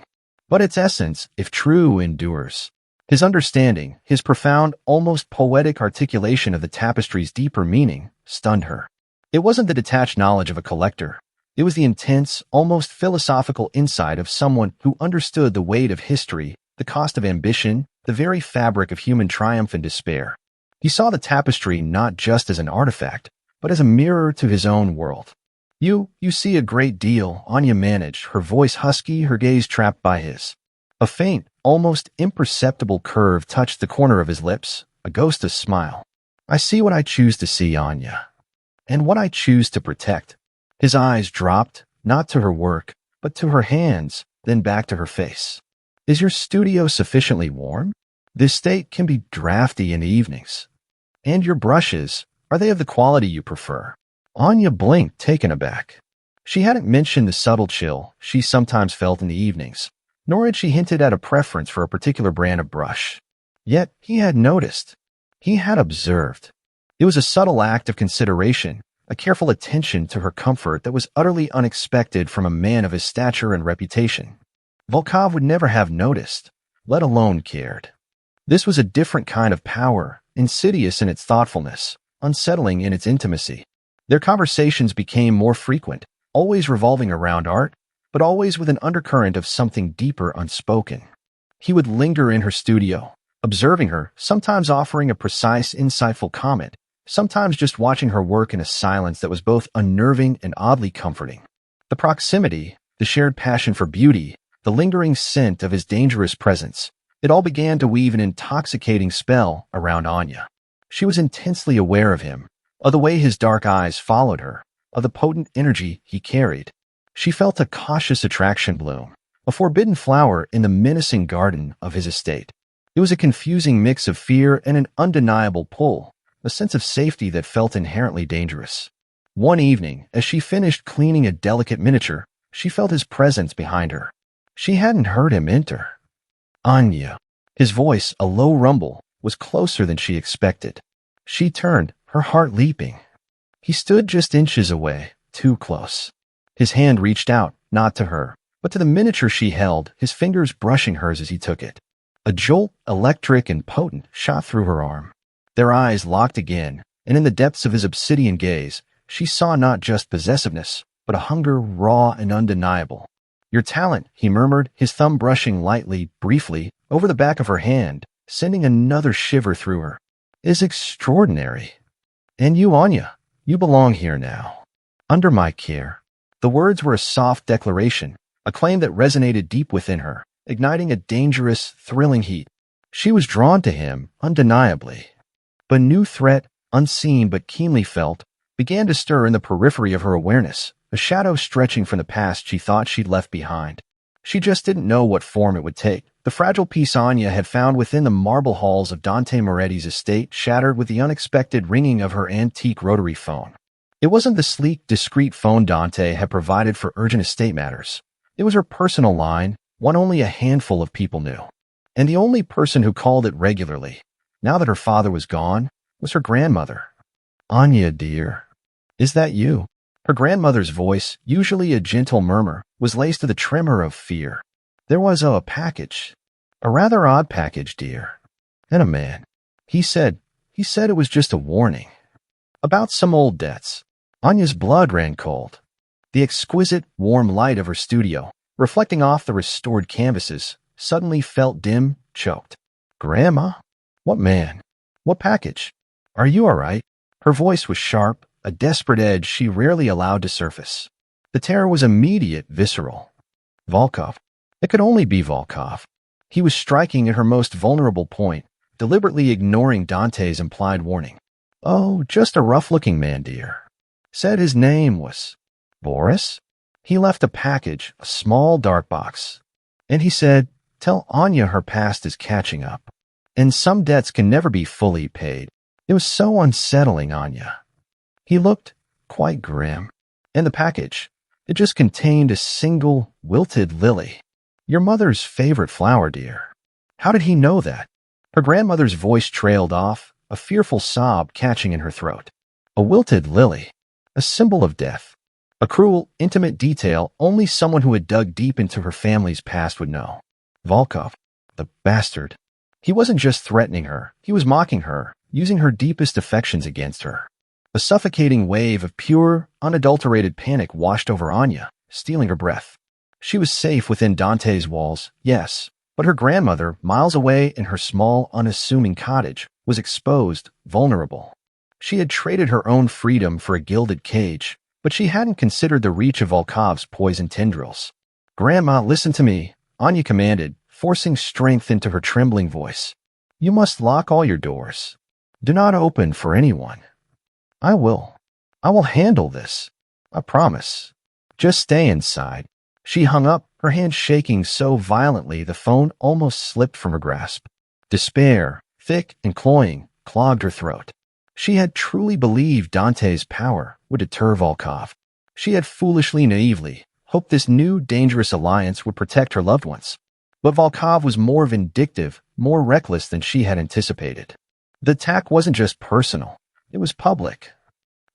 But its essence, if true, endures. His understanding, his profound, almost poetic articulation of the tapestry's deeper meaning, stunned her. It wasn't the detached knowledge of a collector. It was the intense, almost philosophical insight of someone who understood the weight of history, the cost of ambition, the very fabric of human triumph and despair. He saw the tapestry not just as an artifact, but as a mirror to his own world. You see a great deal, Anya managed, her voice husky, her gaze trapped by his. A faint, almost imperceptible curve touched the corner of his lips, a ghost of smile. I see what I choose to see, Anya, and what I choose to protect. His eyes dropped, not to her work, but to her hands, then back to her face. Is your studio sufficiently warm? This state can be drafty in the evenings. And your brushes, are they of the quality you prefer? Anya blinked, taken aback. She hadn't mentioned the subtle chill she sometimes felt in the evenings, nor had she hinted at a preference for a particular brand of brush. Yet he had noticed. He had observed. It was a subtle act of consideration, a careful attention to her comfort that was utterly unexpected from a man of his stature and reputation. Volkov would never have noticed, let alone cared. This was a different kind of power, insidious in its thoughtfulness, unsettling in its intimacy. Their conversations became more frequent, always revolving around art, but always with an undercurrent of something deeper unspoken. He would linger in her studio, observing her, sometimes offering a precise, insightful comment, sometimes just watching her work in a silence that was both unnerving and oddly comforting. The proximity, the shared passion for beauty, the lingering scent of his dangerous presence, it all began to weave an intoxicating spell around Anya. She was intensely aware of him, of the way his dark eyes followed her, of the potent energy he carried. She felt a cautious attraction bloom, a forbidden flower in the menacing garden of his estate. It was a confusing mix of fear and an undeniable pull, a sense of safety that felt inherently dangerous. One evening, as she finished cleaning a delicate miniature, she felt his presence behind her. She hadn't heard him enter. Anya. His voice, a low rumble, was closer than she expected. She turned, her heart leaping. He stood just inches away, too close. His hand reached out, not to her, but to the miniature she held, his fingers brushing hers as he took it. A jolt, electric and potent, shot through her arm. Their eyes locked again, and in the depths of his obsidian gaze, she saw not just possessiveness, but a hunger raw and undeniable. Your talent, he murmured, his thumb brushing lightly, briefly, over the back of her hand, sending another shiver through her, is extraordinary. And you, Anya, you belong here now, under my care. The words were a soft declaration, a claim that resonated deep within her, igniting a dangerous, thrilling heat. She was drawn to him, undeniably. But a new threat, unseen but keenly felt, began to stir in the periphery of her awareness, a shadow stretching from the past she thought she'd left behind. She just didn't know what form it would take. The fragile piece Anya had found within the marble halls of Dante Moretti's estate shattered with the unexpected ringing of her antique rotary phone. It wasn't the sleek, discreet phone Dante had provided for urgent estate matters. It was her personal line, one only a handful of people knew. And the only person who called it regularly, now that her father was gone, was her grandmother. Anya, dear, is that you? Her grandmother's voice, usually a gentle murmur, was laced with a tremor of fear. There was a package. A rather odd package, dear. And a man. He said it was just a warning. About some old debts. Anya's blood ran cold. The exquisite, warm light of her studio, reflecting off the restored canvases, suddenly felt dim, choked. Grandma? What man? What package? Are you all right? Her voice was sharp, a desperate edge she rarely allowed to surface. The terror was immediate, visceral. Volkov. It could only be Volkov. He was striking at her most vulnerable point, deliberately ignoring Dante's implied warning. Oh, just a rough-looking man, dear. Said his name was Boris? He left a package, a small dark box. And he said, tell Anya her past is catching up. And some debts can never be fully paid. It was so unsettling, Anya. He looked quite grim. And the package, it just contained a single wilted lily. Your mother's favorite flower, dear. How did he know that? Her grandmother's voice trailed off, a fearful sob catching in her throat. A wilted lily, a symbol of death. A cruel, intimate detail only someone who had dug deep into her family's past would know. Volkov, the bastard. He wasn't just threatening her, he was mocking her, using her deepest affections against her. A suffocating wave of pure, unadulterated panic washed over Anya, stealing her breath. She was safe within Dante's walls, yes, but her grandmother, miles away in her small, unassuming cottage, was exposed, vulnerable. She had traded her own freedom for a gilded cage, but she hadn't considered the reach of Volkov's poison tendrils. Grandma, listen to me, Anya commanded, forcing strength into her trembling voice. You must lock all your doors. Do not open for anyone. I will handle this. I promise. Just stay inside. She hung up, her hand shaking so violently the phone almost slipped from her grasp. Despair, thick and cloying, clogged her throat. She had truly believed Dante's power would deter Volkov. She had foolishly, naively hoped this new, dangerous alliance would protect her loved ones. But Volkov was more vindictive, more reckless than she had anticipated. The attack wasn't just personal. It was public.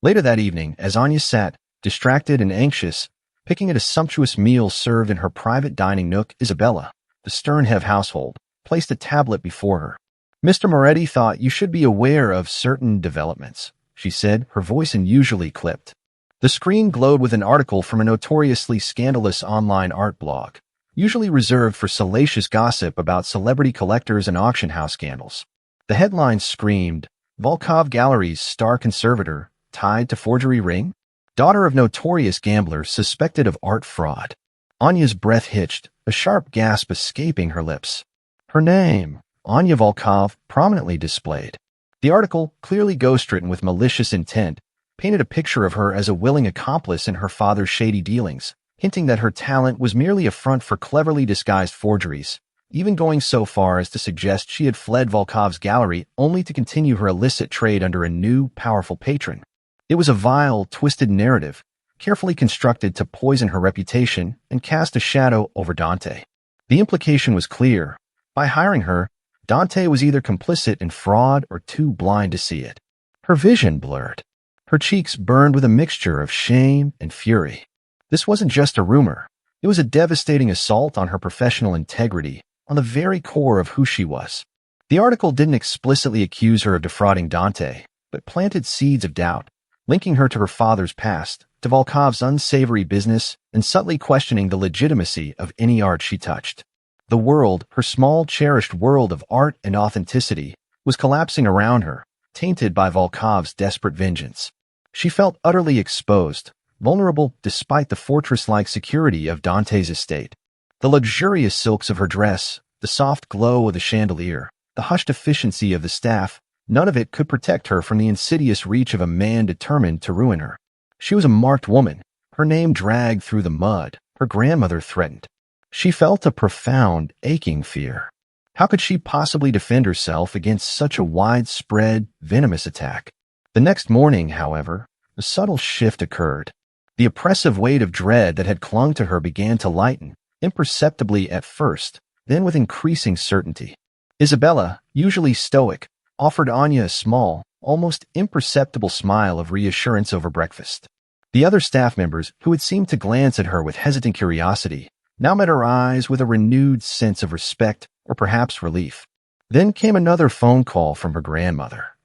Later that evening, as Anya sat, distracted and anxious, picking at a sumptuous meal served in her private dining nook, Isabella, the Sternhev household, placed a tablet before her. Mr. Moretti thought you should be aware of certain developments, she said, her voice unusually clipped. The screen glowed with an article from a notoriously scandalous online art blog. usually reserved for salacious gossip about celebrity collectors and auction house scandals. The headline screamed, Volkov Gallery's star conservator, tied to forgery ring? Daughter of notorious gambler suspected of art fraud. Anya's breath hitched, a sharp gasp escaping her lips. Her name, Anya Volkov, prominently displayed. The article, clearly ghostwritten with malicious intent, painted a picture of her as a willing accomplice in her father's shady dealings, hinting that her talent was merely a front for cleverly disguised forgeries, even going so far as to suggest she had fled Volkov's gallery only to continue her illicit trade under a new, powerful patron. It was a vile, twisted narrative, carefully constructed to poison her reputation and cast a shadow over Dante. The implication was clear. By hiring her, Dante was either complicit in fraud or too blind to see it. Her vision blurred. Her cheeks burned with a mixture of shame and fury. This wasn't just a rumor. It was a devastating assault on her professional integrity, on the very core of who she was. The article didn't explicitly accuse her of defrauding Dante, but planted seeds of doubt, linking her to her father's past, to Volkov's unsavory business, and subtly questioning the legitimacy of any art she touched. The world, her small, cherished world of art and authenticity, was collapsing around her, tainted by Volkov's desperate vengeance. She felt utterly exposed, vulnerable despite the fortress-like security of Dante's estate. The luxurious silks of her dress, the soft glow of the chandelier, the hushed efficiency of the staff, none of it could protect her from the insidious reach of a man determined to ruin her. She was a marked woman, her name dragged through the mud, her grandmother threatened. She felt a profound, aching fear. How could she possibly defend herself against such a widespread, venomous attack? The next morning, however, a subtle shift occurred. The oppressive weight of dread that had clung to her began to lighten, imperceptibly at first, then with increasing certainty. Isabella, usually stoic, offered Anya a small, almost imperceptible smile of reassurance over breakfast. The other staff members, who had seemed to glance at her with hesitant curiosity, now met her eyes with a renewed sense of respect or perhaps relief. Then came another phone call from her grandmother.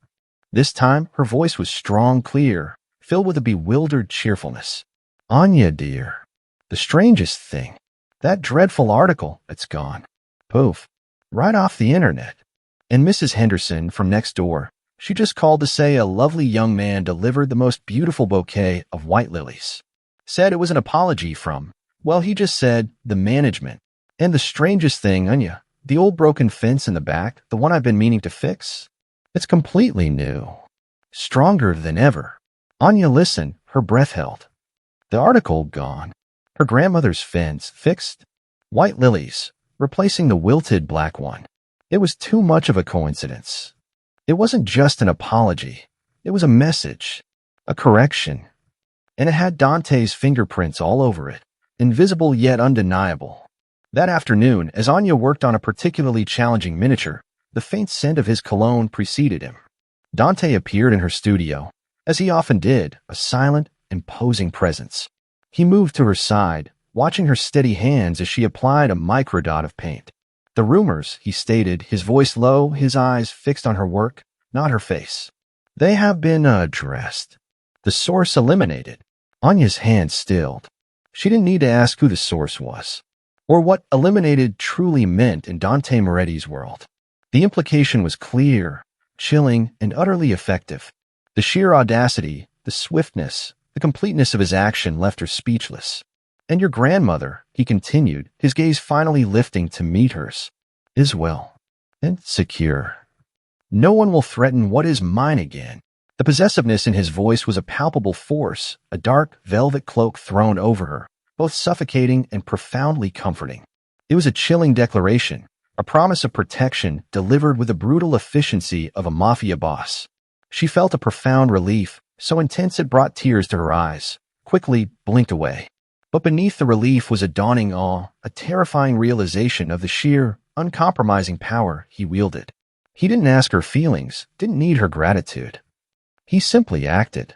This time, her voice was strong, clear, filled with a bewildered cheerfulness. Anya, dear, the strangest thing, that dreadful article, it's gone. Poof. Right off the internet. And Mrs. Henderson from next door, she just called to say a lovely young man delivered the most beautiful bouquet of white lilies. Said it was an apology from, well, he just said, the management. And the strangest thing, Anya, the old broken fence in the back, the one I've been meaning to fix, it's completely new. Stronger than ever. Anya listened, her breath held. The article gone. Her grandmother's fence fixed. White lilies, replacing the wilted black one. It was too much of a coincidence. It wasn't just an apology. It was a message, a correction. And it had Dante's fingerprints all over it, invisible yet undeniable. That afternoon, as Anya worked on a particularly challenging miniature, the faint scent of his cologne preceded him. Dante appeared in her studio, as he often did, a silent, imposing presence. He moved to her side, watching her steady hands as she applied a microdot of paint. The rumors, he stated, his voice low, his eyes fixed on her work, not her face. They have been addressed. The source eliminated. Anya's hand stilled. She didn't need to ask who the source was, or what eliminated truly meant in Dante Moretti's world. The implication was clear, chilling, and utterly effective. The sheer audacity, the swiftness, the completeness of his action left her speechless. And your grandmother, he continued, his gaze finally lifting to meet hers, is well and secure. No one will threaten what is mine again. The possessiveness in his voice was a palpable force, a dark velvet cloak thrown over her, both suffocating and profoundly comforting. It was a chilling declaration, a promise of protection delivered with the brutal efficiency of a Mafia boss. She felt a profound relief, so intense it brought tears to her eyes, quickly blinked away. But beneath the relief was a dawning awe, a terrifying realization of the sheer, uncompromising power he wielded. He didn't ask her feelings, didn't need her gratitude. He simply acted.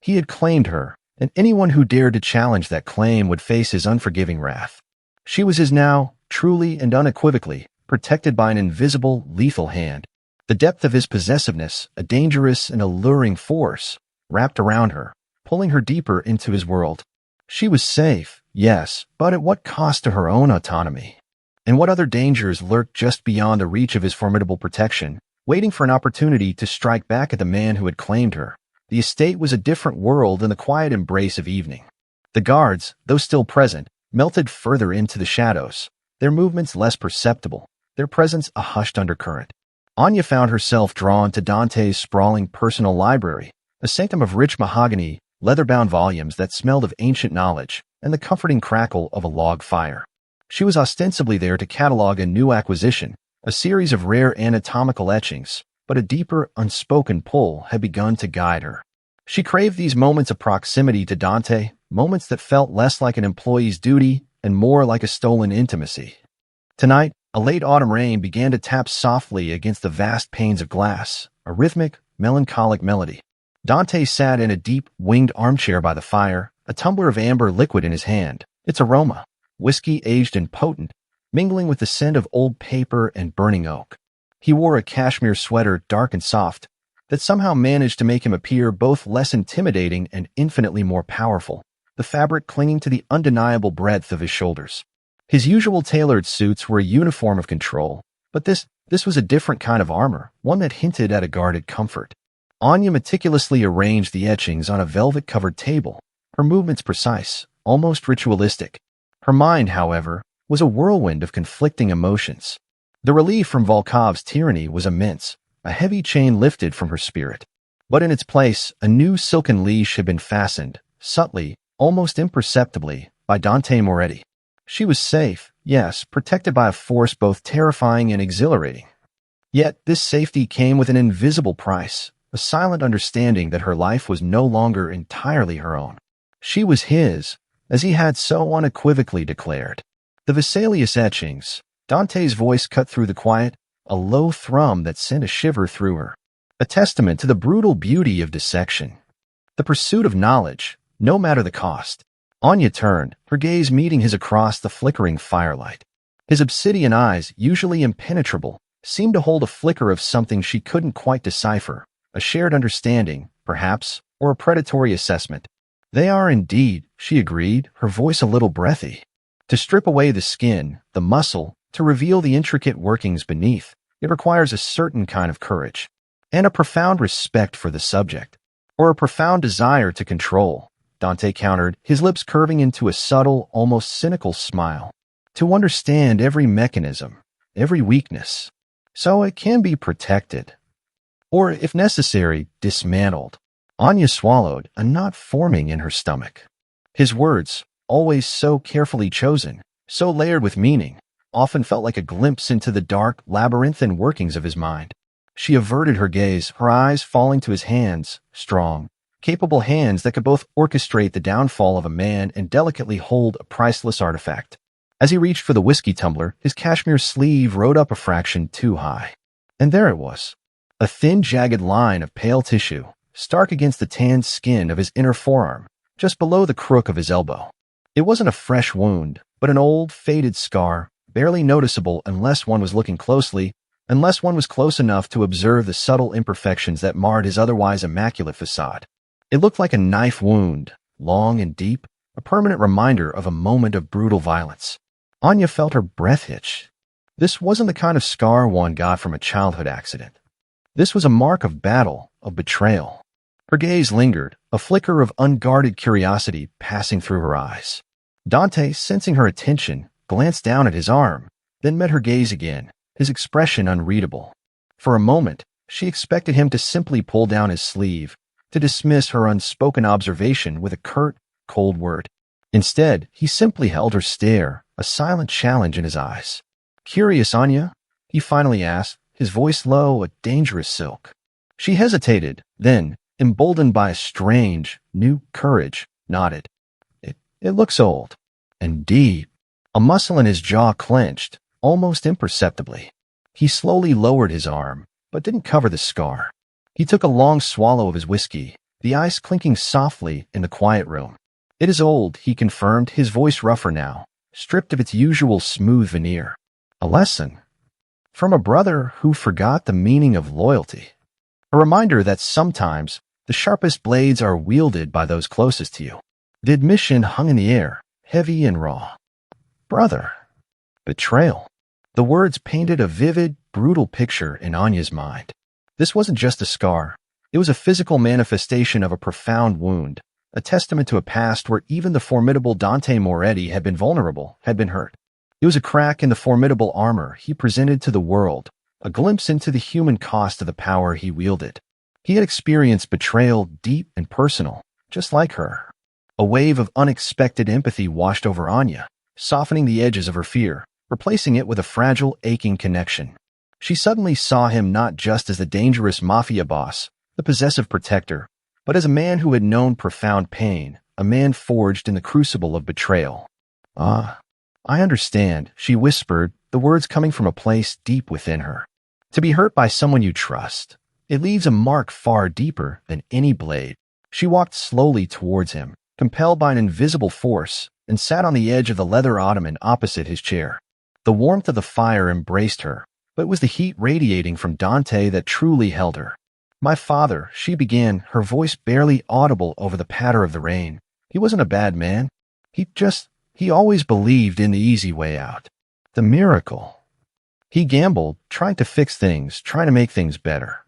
He had claimed her, and anyone who dared to challenge that claim would face his unforgiving wrath. She was his now, truly and unequivocally, protected by an invisible, lethal hand. The depth of his possessiveness, a dangerous and alluring force, wrapped around her, pulling her deeper into his world. She was safe, Yes, but at what cost to her own autonomy? And what other dangers lurked just beyond the reach of his formidable protection, waiting for an opportunity to strike back at the man who had claimed her? The estate was a different world than the quiet embrace of evening. The guards, though still present, melted further into the shadows, their movements less perceptible, their presence a hushed undercurrent. Anya found herself drawn to Dante's sprawling personal library, a sanctum of rich mahogany, leather-bound volumes that smelled of ancient knowledge, and the comforting crackle of a log fire. She was ostensibly there to catalog a new acquisition, a series of rare anatomical etchings, but a deeper, unspoken pull had begun to guide her. She craved these moments of proximity to Dante, moments that felt less like an employee's duty and more like a stolen intimacy. Tonight, a late autumn rain began to tap softly against the vast panes of glass, a rhythmic, melancholic melody. Dante sat in a deep, winged armchair by the fire, a tumbler of amber liquid in his hand, its aroma, whiskey aged and potent, mingling with the scent of old paper and burning oak. He wore a cashmere sweater dark and soft, that somehow managed to make him appear both less intimidating and infinitely more powerful, the fabric clinging to the undeniable breadth of his shoulders. His usual tailored suits were a uniform of control, but this was a different kind of armor, one that hinted at a guarded comfort. Anya meticulously arranged the etchings on a velvet-covered table, her movements precise, almost ritualistic. Her mind, however, was a whirlwind of conflicting emotions. The relief from Volkov's tyranny was immense, a heavy chain lifted from her spirit. But in its place, a new silken leash had been fastened, subtly, almost imperceptibly, by Dante Moretti. She was safe, yes, protected by a force both terrifying and exhilarating. Yet this safety came with an invisible price, a silent understanding that her life was no longer entirely her own. She was his, as he had so unequivocally declared. The Vesalius etchings, Dante's voice cut through the quiet, a low thrum that sent a shiver through her, a testament to the brutal beauty of dissection. The pursuit of knowledge, no matter the cost. Anya turned, her gaze meeting his across the flickering firelight. His obsidian eyes, usually impenetrable, seemed to hold a flicker of something she couldn't quite decipher, a shared understanding, perhaps, or a predatory assessment. They are indeed, she agreed, her voice a little breathy. To strip away the skin, the muscle, to reveal the intricate workings beneath, it requires a certain kind of courage, and a profound respect for the subject, or a profound desire to control, Dante countered, his lips curving into a subtle, almost cynical smile. To understand every mechanism, every weakness, so it can be protected, or, if necessary, dismantled. Anya swallowed, a knot forming in her stomach. His words, always so carefully chosen, so layered with meaning, often felt like a glimpse into the dark, labyrinthine workings of his mind. She averted her gaze, her eyes falling to his hands, strong, capable hands that could both orchestrate the downfall of a man and delicately hold a priceless artifact. As he reached for the whiskey tumbler, his cashmere sleeve rode up a fraction too high. And there it was, a thin, jagged line of pale tissue, stark against the tanned skin of his inner forearm, just below the crook of his elbow. It wasn't a fresh wound, but an old, faded scar, barely noticeable unless one was looking closely, unless one was close enough to observe the subtle imperfections that marred his otherwise immaculate facade. It looked like a knife wound, long and deep, a permanent reminder of a moment of brutal violence. Anya felt her breath hitch. This wasn't the kind of scar one got from a childhood accident. This was a mark of battle, of betrayal. Her gaze lingered, a flicker of unguarded curiosity passing through her eyes. Dante, sensing her attention, glanced down at his arm, then met her gaze again, his expression unreadable. For a moment, she expected him to simply pull down his sleeve, to dismiss her unspoken observation with a curt, cold word. Instead, he simply held her stare, a silent challenge in his eyes. "Curious, Anya?" he finally asked, his voice low, a dangerous silk. She hesitated, then, emboldened by a strange, new courage, nodded. It looks old. And deep. A muscle in his jaw clenched, almost imperceptibly. He slowly lowered his arm, but didn't cover the scar. He took a long swallow of his whiskey, the ice clinking softly in the quiet room. "It is old," he confirmed, his voice rougher now, stripped of its usual smooth veneer. "A lesson. From a brother who forgot the meaning of loyalty. A reminder that sometimes the sharpest blades are wielded by those closest to you." The admission hung in the air, heavy and raw. Brother. Betrayal. The words painted a vivid, brutal picture in Anya's mind. This wasn't just a scar. It was a physical manifestation of a profound wound, a testament to a past where even the formidable Dante Moretti had been vulnerable, had been hurt. It was a crack in the formidable armor he presented to the world, a glimpse into the human cost of the power he wielded. He had experienced betrayal deep and personal, just like her. A wave of unexpected empathy washed over Anya, softening the edges of her fear, replacing it with a fragile, aching connection. She suddenly saw him not just as the dangerous Mafia boss, the possessive protector, but as a man who had known profound pain, a man forged in the crucible of betrayal. "Ah, I understand," she whispered, the words coming from a place deep within her. To be hurt by someone you trust, it leaves a mark far deeper than any blade. She walked slowly towards him, compelled by an invisible force, and sat on the edge of the leather ottoman opposite his chair. The warmth of the fire embraced her, but it was the heat radiating from Dante that truly held her. "My father," she began, her voice barely audible over the patter of the rain. "He wasn't a bad man. He always believed in the easy way out. The miracle. He gambled, trying to fix things, trying to make things better.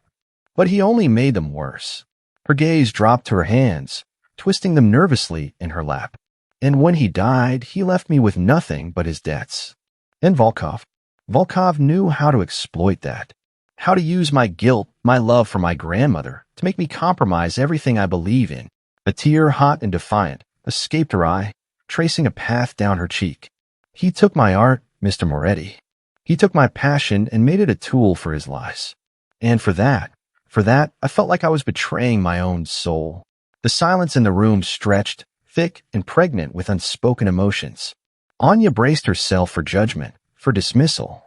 But he only made them worse." Her gaze dropped to her hands, twisting them nervously in her lap. "And when he died, he left me with nothing but his debts. And Volkov knew how to exploit that. How to use my guilt, my love for my grandmother, to make me compromise everything I believe in." A tear, hot and defiant, escaped her eye, tracing a path down her cheek. "He took my art, Mr. Moretti. He took my passion and made it a tool for his lies. And for that, I felt like I was betraying my own soul." The silence in the room stretched, thick and pregnant with unspoken emotions. Anya braced herself for judgment, for dismissal.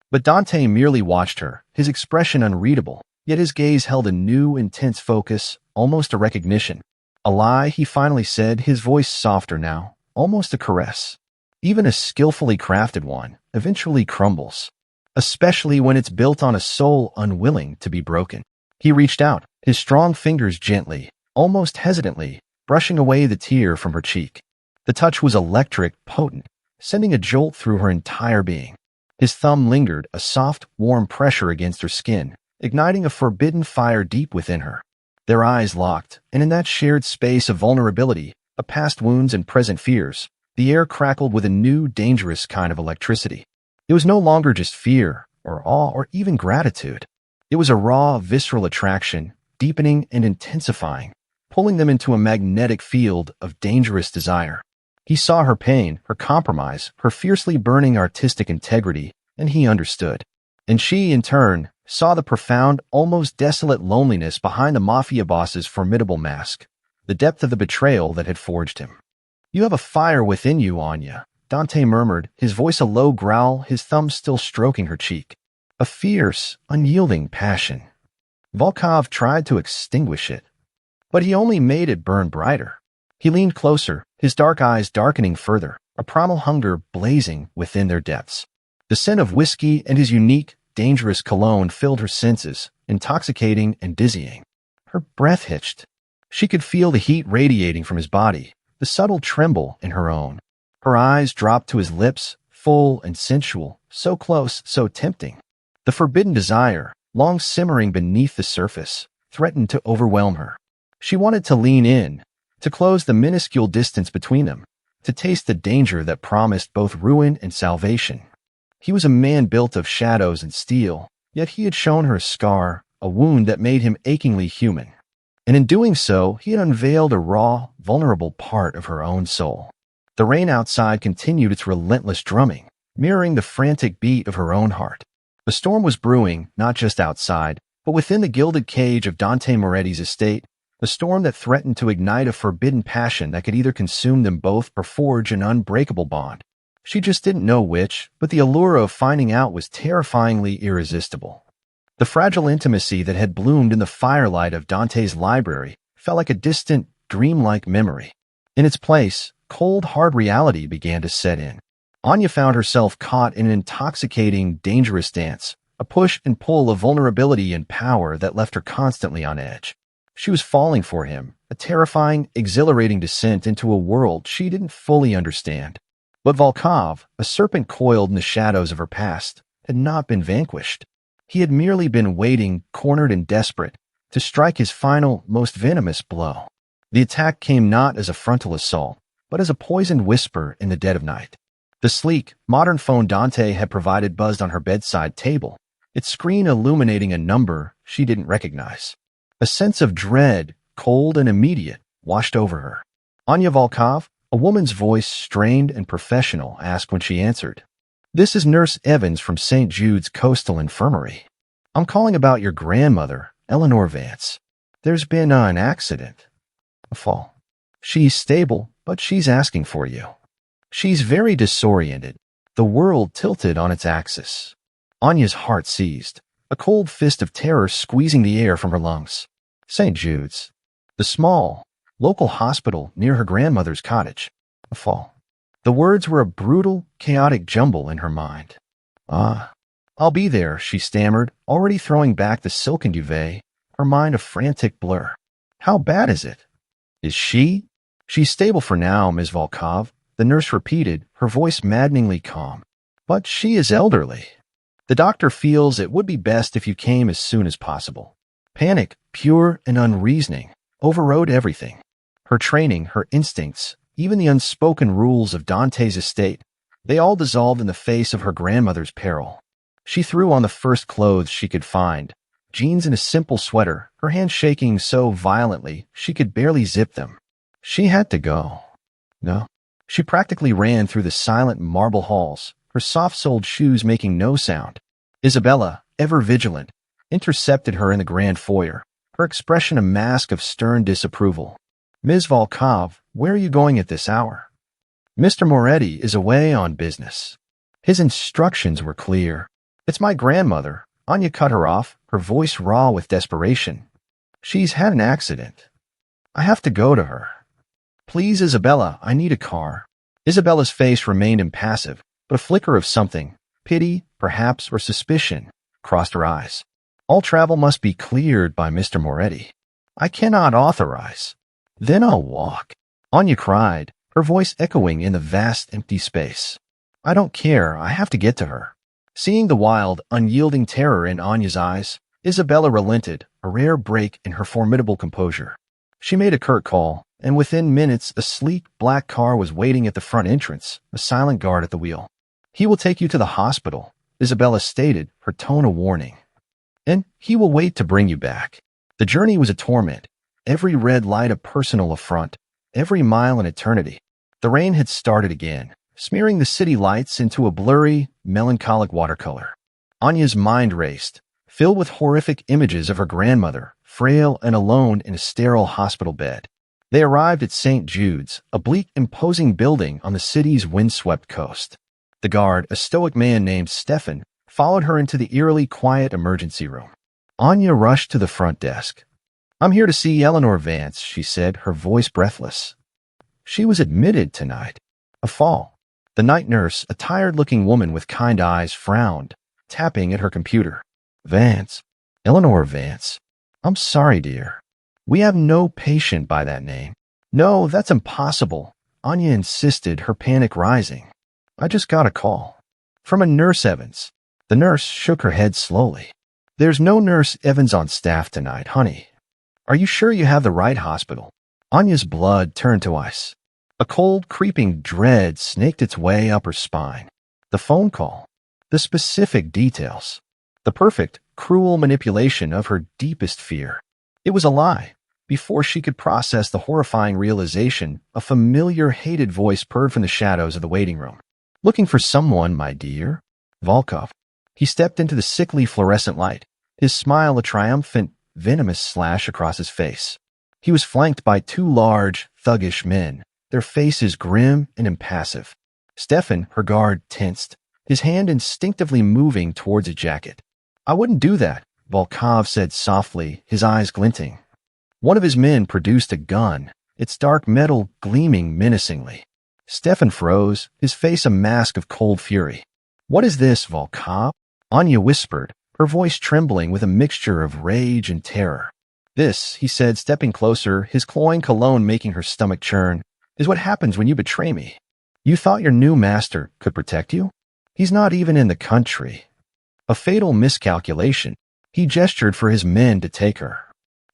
But Dante merely watched her, his expression unreadable, yet his gaze held a new, intense focus, almost a recognition. "A lie," he finally said, his voice softer now, almost a caress. "Even a skillfully crafted one eventually crumbles, especially when it's built on a soul unwilling to be broken." He reached out, his strong fingers gently, almost hesitantly, brushing away the tear from her cheek. The touch was electric, potent, sending a jolt through her entire being. His thumb lingered, a soft, warm pressure against her skin, igniting a forbidden fire deep within her. Their eyes locked, and in that shared space of vulnerability, of past wounds and present fears, the air crackled with a new, dangerous kind of electricity. It was no longer just fear, or awe, or even gratitude. It was a raw, visceral attraction, deepening and intensifying, pulling them into a magnetic field of dangerous desire. He saw her pain, her compromise, her fiercely burning artistic integrity, and he understood. And she, in turn, saw the profound, almost desolate loneliness behind the Mafia boss's formidable mask, the depth of the betrayal that had forged him. "You have a fire within you, Anya," Dante murmured, his voice a low growl, his thumb still stroking her cheek. "A fierce, unyielding passion. Volkov tried to extinguish it, but he only made it burn brighter." He leaned closer, his dark eyes darkening further, a primal hunger blazing within their depths. The scent of whiskey and his unique, dangerous cologne filled her senses, intoxicating and dizzying. Her breath hitched. She could feel the heat radiating from his body, the subtle tremble in her own. Her eyes dropped to his lips, full and sensual, so close, so tempting. The forbidden desire, long simmering beneath the surface, threatened to overwhelm her. She wanted to lean in, to close the minuscule distance between them, to taste the danger that promised both ruin and salvation. He was a man built of shadows and steel, yet he had shown her a scar, a wound that made him achingly human. And in doing so, he had unveiled a raw, vulnerable part of her own soul. The rain outside continued its relentless drumming, mirroring the frantic beat of her own heart. The storm was brewing, not just outside, but within the gilded cage of Dante Moretti's estate, the storm that threatened to ignite a forbidden passion that could either consume them both or forge an unbreakable bond. She just didn't know which, but the allure of finding out was terrifyingly irresistible. The fragile intimacy that had bloomed in the firelight of Dante's library felt like a distant, dreamlike memory. In its place, cold, hard reality began to set in. Anya found herself caught in an intoxicating, dangerous dance, a push and pull of vulnerability and power that left her constantly on edge. She was falling for him, a terrifying, exhilarating descent into a world she didn't fully understand. But Volkov, a serpent coiled in the shadows of her past, had not been vanquished. He had merely been waiting, cornered and desperate, to strike his final, most venomous blow. The attack came not as a frontal assault, but as a poisoned whisper in the dead of night. The sleek, modern phone Dante had provided buzzed on her bedside table, its screen illuminating a number she didn't recognize. A sense of dread, cold and immediate, washed over her. "Anya Volkov?" A woman's voice, strained and professional, asked when she answered. "This is Nurse Evans from St. Jude's Coastal Infirmary. I'm calling about your grandmother, Eleanor Vance. There's been an accident. A fall. She's stable, but she's asking for you." She's very disoriented, the world tilted on its axis. Anya's heart seized, a cold fist of terror squeezing the air from her lungs. St. Jude's. The small, local hospital near her grandmother's cottage. A fall. The words were a brutal, chaotic jumble in her mind. I'll be there," she stammered, already throwing back the silken duvet, her mind a frantic blur. "How bad is it?" "Is she?" "She's stable for now, Ms. Volkov," the nurse repeated, her voice maddeningly calm. "But she is elderly. The doctor feels it would be best if you came as soon as possible." Panic, pure and unreasoning, overrode everything. Her training, her instincts, even the unspoken rules of Dante's estate, they all dissolved in the face of her grandmother's peril. She threw on the first clothes she could find, jeans and a simple sweater, her hands shaking so violently she could barely zip them. She had to go. No. She practically ran through the silent marble halls, her soft-soled shoes making no sound. Isabella, ever vigilant, intercepted her in the grand foyer, her expression a mask of stern disapproval. "Ms. Volkov, where are you going at this hour?" "Mr. Moretti is away on business." His instructions were clear. "It's my grandmother." Anya cut her off, her voice raw with desperation. "She's had an accident. I have to go to her." "Please, Isabella, I need a car." Isabella's face remained impassive, but a flicker of something, pity, perhaps, or suspicion, crossed her eyes. "All travel must be cleared by Mr. Moretti. I cannot authorize." "Then I'll walk," Anya cried, her voice echoing in the vast empty space. "I don't care, I have to get to her." Seeing the wild, unyielding terror in Anya's eyes, Isabella relented, a rare break in her formidable composure. She made a curt call, and within minutes a sleek, black car was waiting at the front entrance, a silent guard at the wheel. "He will take you to the hospital," Isabella stated, her tone a warning. "And he will wait to bring you back." The journey was a torment, every red light a personal affront, every mile an eternity. The rain had started again, smearing the city lights into a blurry, melancholic watercolor. Anya's mind raced, filled with horrific images of her grandmother, frail and alone in a sterile hospital bed. They arrived at St. Jude's, a bleak, imposing building on the city's windswept coast. The guard, a stoic man named Stefan, followed her into the eerily quiet emergency room. Anya rushed to the front desk. "I'm here to see Eleanor Vance," she said, her voice breathless. "She was admitted tonight. A fall." The night nurse, a tired-looking woman with kind eyes, frowned, tapping at her computer. "Vance. Eleanor Vance. I'm sorry, dear. We have no patient by that name." "No, that's impossible," Anya insisted, her panic rising. "I just got a call. From a Nurse Evans." The nurse shook her head slowly. "There's no Nurse Evans on staff tonight, honey. Are you sure you have the right hospital?" Anya's blood turned to ice. A cold, creeping dread snaked its way up her spine. The phone call. The specific details. The perfect, cruel manipulation of her deepest fear. It was a lie. Before she could process the horrifying realization, a familiar, hated voice purred from the shadows of the waiting room. "Looking for someone, my dear?" Volkov. He stepped into the sickly fluorescent light, his smile a triumphant, venomous slash across his face. He was flanked by two large, thuggish men, their faces grim and impassive. Stefan, her guard, tensed, his hand instinctively moving towards a jacket. "I wouldn't do that," Volkov said softly, his eyes glinting. One of his men produced a gun, its dark metal gleaming menacingly. Stefan froze, his face a mask of cold fury. "What is this, Volkov?" Anya whispered, her voice trembling with a mixture of rage and terror. This, he said, stepping closer, his cloying cologne making her stomach churn, is what happens when you betray me. You thought your new master could protect you? He's not even in the country. A fatal miscalculation. He gestured for his men to take her.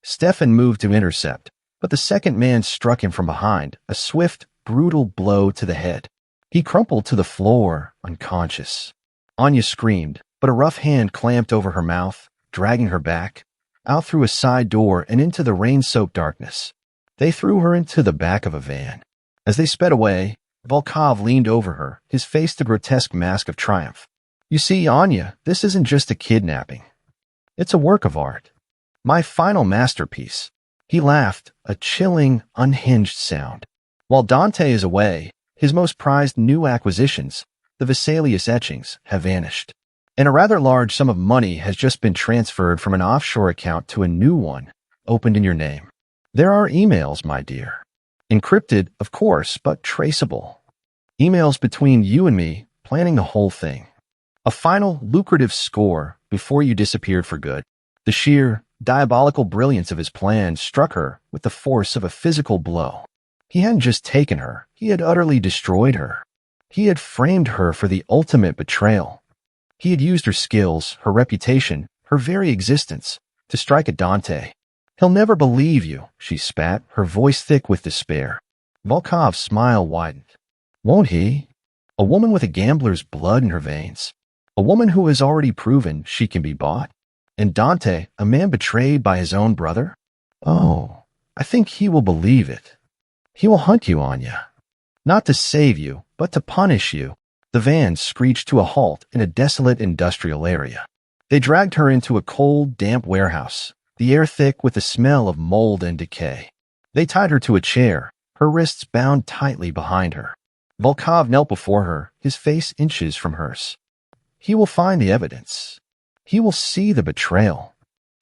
Stefan moved to intercept, but the second man struck him from behind, a swift, brutal blow to the head. He crumpled to the floor, unconscious. Anya screamed, but a rough hand clamped over her mouth, dragging her back, out through a side door and into the rain-soaked darkness. They threw her into the back of a van. As they sped away, Volkov leaned over her, his face the grotesque mask of triumph. You see, Anya, this isn't just a kidnapping. It's a work of art. My final masterpiece. He laughed, a chilling, unhinged sound. While Dante is away, his most prized new acquisitions, the Vesalius etchings, have vanished. And a rather large sum of money has just been transferred from an offshore account to a new one, opened in your name. There are emails, my dear. Encrypted, of course, but traceable. Emails between you and me, planning the whole thing. A final, lucrative score before you disappeared for good. The sheer, diabolical brilliance of his plan struck her with the force of a physical blow. He hadn't just taken her, he had utterly destroyed her. He had framed her for the ultimate betrayal. He had used her skills, her reputation, her very existence, to strike at Dante. He'll never believe you, she spat, her voice thick with despair. Volkov's smile widened. Won't he? A woman with a gambler's blood in her veins. A woman who has already proven she can be bought. And Dante, a man betrayed by his own brother? Oh, I think he will believe it. He will hunt you, Anya. Not to save you, but to punish you. The van screeched to a halt in a desolate industrial area. They dragged her into a cold, damp warehouse, the air thick with the smell of mold and decay. They tied her to a chair, her wrists bound tightly behind her. Volkov knelt before her, his face inches from hers. He will find the evidence. He will see the betrayal.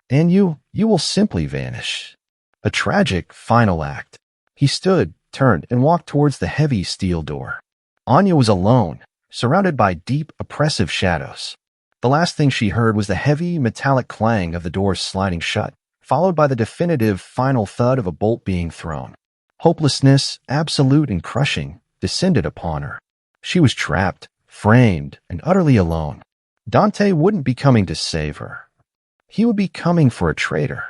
And you will simply vanish. A tragic final act. He stood, turned, and walked towards the heavy steel door. Anya was alone, surrounded by deep, oppressive shadows. The last thing she heard was the heavy, metallic clang of the door sliding shut, followed by the definitive, final thud of a bolt being thrown. Hopelessness, absolute and crushing, descended upon her. She was trapped, framed, and utterly alone. Dante wouldn't be coming to save her. He would be coming for a traitor.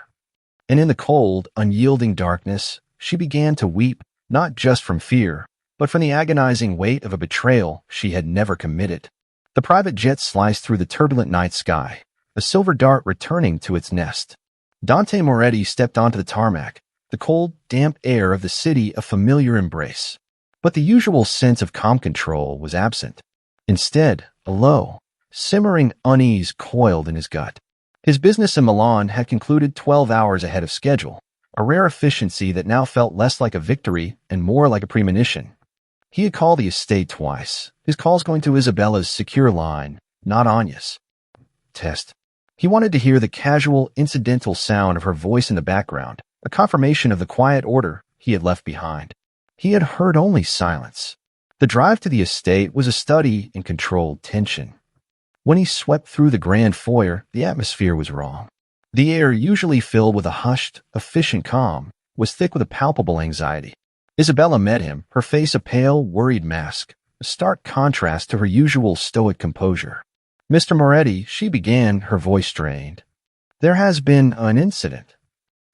And in the cold, unyielding darkness, she began to weep, not just from fear, but from the agonizing weight of a betrayal she had never committed. The private jet sliced through the turbulent night sky, a silver dart returning to its nest. Dante Moretti stepped onto the tarmac, the cold, damp air of the city a familiar embrace. But the usual sense of calm control was absent. Instead, a low, simmering unease coiled in his gut. His business in Milan had concluded 12 hours ahead of schedule, a rare efficiency that now felt less like a victory and more like a premonition. He had called the estate twice, his calls going to Isabella's secure line, not Anya's. Test. He wanted to hear the casual, incidental sound of her voice in the background, a confirmation of the quiet order he had left behind. He had heard only silence. The drive to the estate was a study in controlled tension. When he swept through the grand foyer, the atmosphere was wrong. The air, usually filled with a hushed, efficient calm, was thick with a palpable anxiety. Isabella met him, her face a pale, worried mask, a stark contrast to her usual stoic composure. Mr. Moretti, she began, her voice strained. There has been an incident.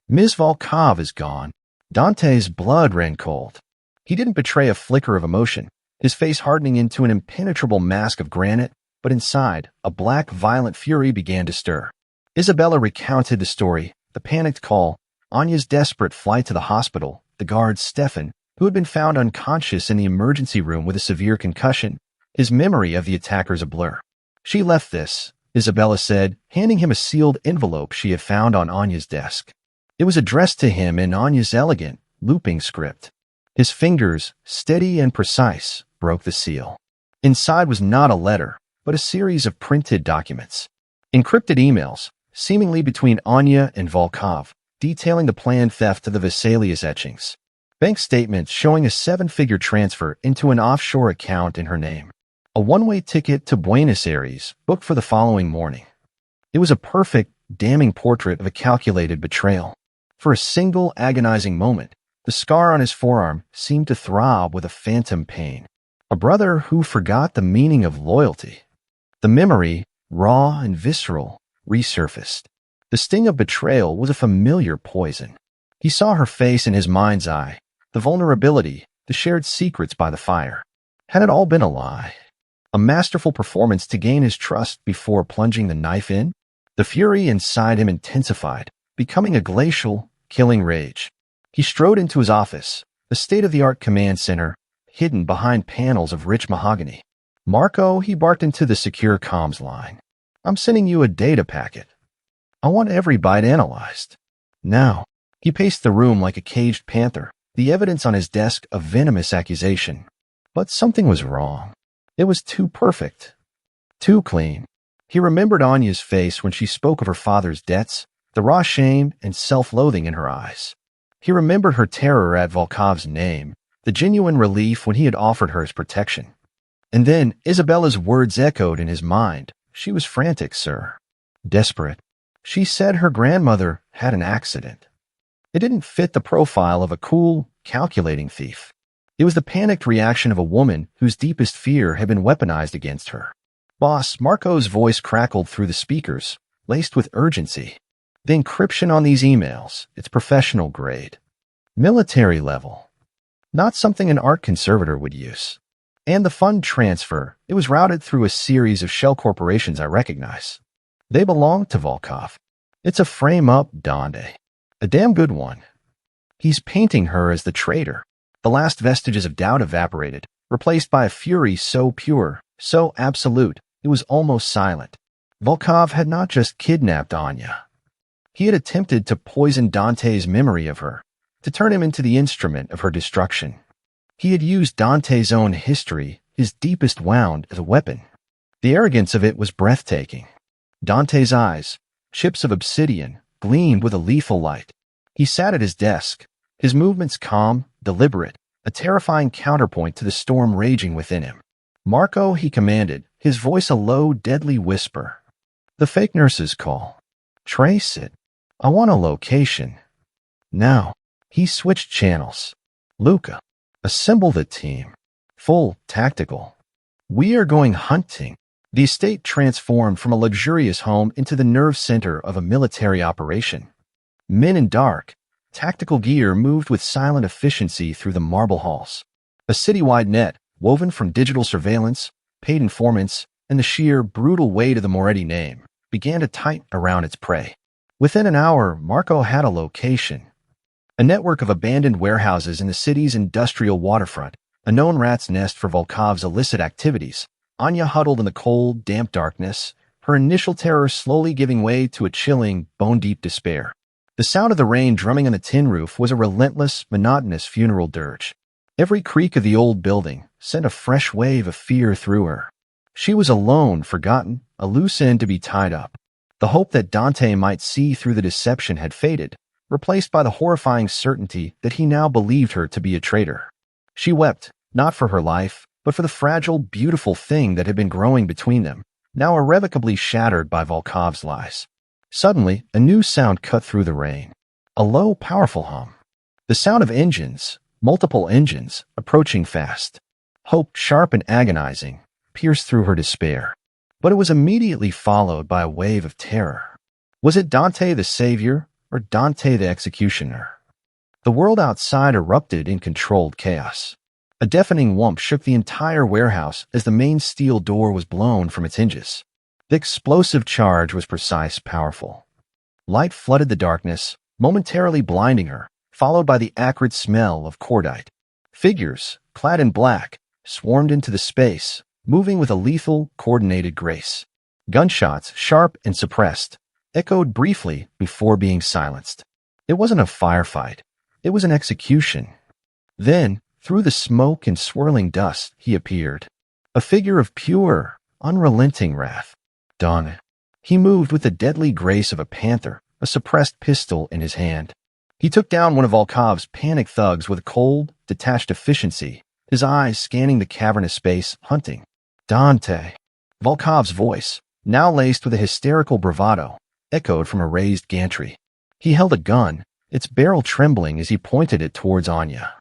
Ms. Volkov is gone. Dante's blood ran cold. He didn't betray a flicker of emotion, his face hardening into an impenetrable mask of granite, but inside, a black, violent fury began to stir. Isabella recounted the story, the panicked call, Anya's desperate flight to the hospital, the guard Stefan, who had been found unconscious in the emergency room with a severe concussion, his memory of the attackers a blur. She left this, Isabella said, handing him a sealed envelope she had found on Anya's desk. It was addressed to him in Anya's elegant, looping script. His fingers, steady and precise, broke the seal. Inside was not a letter, but a series of printed documents. Encrypted emails, seemingly between Anya and Volkov, detailing the planned theft of the Vesalius etchings. Bank statements showing a 7-figure transfer into an offshore account in her name. A one-way ticket to Buenos Aires, booked for the following morning. It was a perfect, damning portrait of a calculated betrayal. For a single agonizing moment, the scar on his forearm seemed to throb with a phantom pain. A brother who forgot the meaning of loyalty. The memory, raw and visceral, resurfaced. The sting of betrayal was a familiar poison. He saw her face in his mind's eye, the vulnerability, the shared secrets by the fire. Had it all been a lie? A masterful performance to gain his trust before plunging the knife in? The fury inside him intensified, becoming a glacial, killing rage. He strode into his office, the state-of-the-art command center, hidden behind panels of rich mahogany. "Marco," he barked into the secure comms line. "I'm sending you a data packet. I want every byte analyzed. Now." He paced the room like a caged panther, the evidence on his desk a venomous accusation. But something was wrong. It was too perfect. Too clean. He remembered Anya's face when she spoke of her father's debts, the raw shame and self-loathing in her eyes. He remembered her terror at Volkov's name, the genuine relief when he had offered her his protection. And then Isabella's words echoed in his mind. She was frantic, sir. Desperate. She said her grandmother had an accident. It didn't fit the profile of a cool, calculating thief. It was the panicked reaction of a woman whose deepest fear had been weaponized against her. "Boss," Marco's voice crackled through the speakers, laced with urgency. "The encryption on these emails, it's professional grade. Military level. Not something an art conservator would use. And the fund transfer, it was routed through a series of shell corporations I recognize. They belong to Volkov. It's a frame-up Dante. A damn good one. He's painting her as the traitor." The last vestiges of doubt evaporated, replaced by a fury so pure, so absolute, it was almost silent. Volkov had not just kidnapped Anya. He had attempted to poison Dante's memory of her, to turn him into the instrument of her destruction. He had used Dante's own history, his deepest wound, as a weapon. The arrogance of it was breathtaking. Dante's eyes, chips of obsidian, gleamed with a lethal light. He sat at his desk, his movements calm, deliberate, a terrifying counterpoint to the storm raging within him. "Marco," he commanded, his voice a low, deadly whisper. "The fake nurse's call. Trace it. I want a location. Now." He switched channels. "Luca, assemble the team. Full, tactical. We are going hunting." The estate transformed from a luxurious home into the nerve center of a military operation. Men in dark, tactical gear moved with silent efficiency through the marble halls. A citywide net, woven from digital surveillance, paid informants, and the sheer, brutal weight of the Moretti name, began to tighten around its prey. Within an hour, Marco had a location. A network of abandoned warehouses in the city's industrial waterfront, a known rat's nest for Volkov's illicit activities. Anya huddled in the cold, damp darkness, her initial terror slowly giving way to a chilling, bone-deep despair. The sound of the rain drumming on the tin roof was a relentless, monotonous funeral dirge. Every creak of the old building sent a fresh wave of fear through her. She was alone, forgotten, a loose end to be tied up. The hope that Dante might see through the deception had faded, replaced by the horrifying certainty that he now believed her to be a traitor. She wept, not for her life, but for the fragile, beautiful thing that had been growing between them, now irrevocably shattered by Volkov's lies. Suddenly, a new sound cut through the rain. A low, powerful hum. The sound of engines, multiple engines, approaching fast. Hope, sharp and agonizing, pierced through her despair. But it was immediately followed by a wave of terror. Was it Dante the savior, or Dante the executioner? The world outside erupted in controlled chaos. A deafening whomp shook the entire warehouse as the main steel door was blown from its hinges. The explosive charge was precise, powerful. Light flooded the darkness, momentarily blinding her, followed by the acrid smell of cordite. Figures, clad in black, swarmed into the space, moving with a lethal, coordinated grace. Gunshots, sharp and suppressed, echoed briefly before being silenced. It wasn't a firefight. It was an execution. Then, through the smoke and swirling dust, he appeared. A figure of pure, unrelenting wrath. Done. He moved with the deadly grace of a panther, a suppressed pistol in his hand. He took down one of Volkov's panic thugs with a cold, detached efficiency, his eyes scanning the cavernous space, hunting. Dante. Volkov's voice, now laced with a hysterical bravado, echoed from a raised gantry. He held a gun, its barrel trembling as he pointed it towards Anya.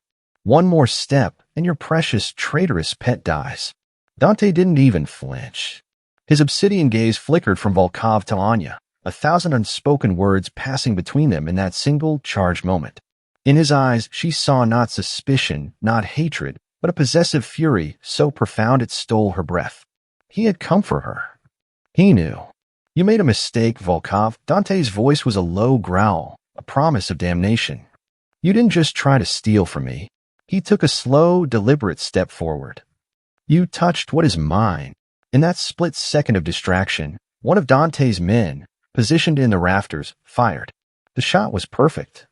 One more step, and your precious, traitorous pet dies. Dante didn't even flinch. His obsidian gaze flickered from Volkov to Anya, 1,000 unspoken words passing between them in that single charged moment. In his eyes, she saw not suspicion, not hatred, but a possessive fury so profound it stole her breath. He had come for her. He knew. You made a mistake, Volkov. Dante's voice was a low growl, a promise of damnation. You didn't just try to steal from me. He took a slow, deliberate step forward. You touched what is mine. In that split second of distraction, one of Dante's men, positioned in the rafters, fired. The shot was perfect.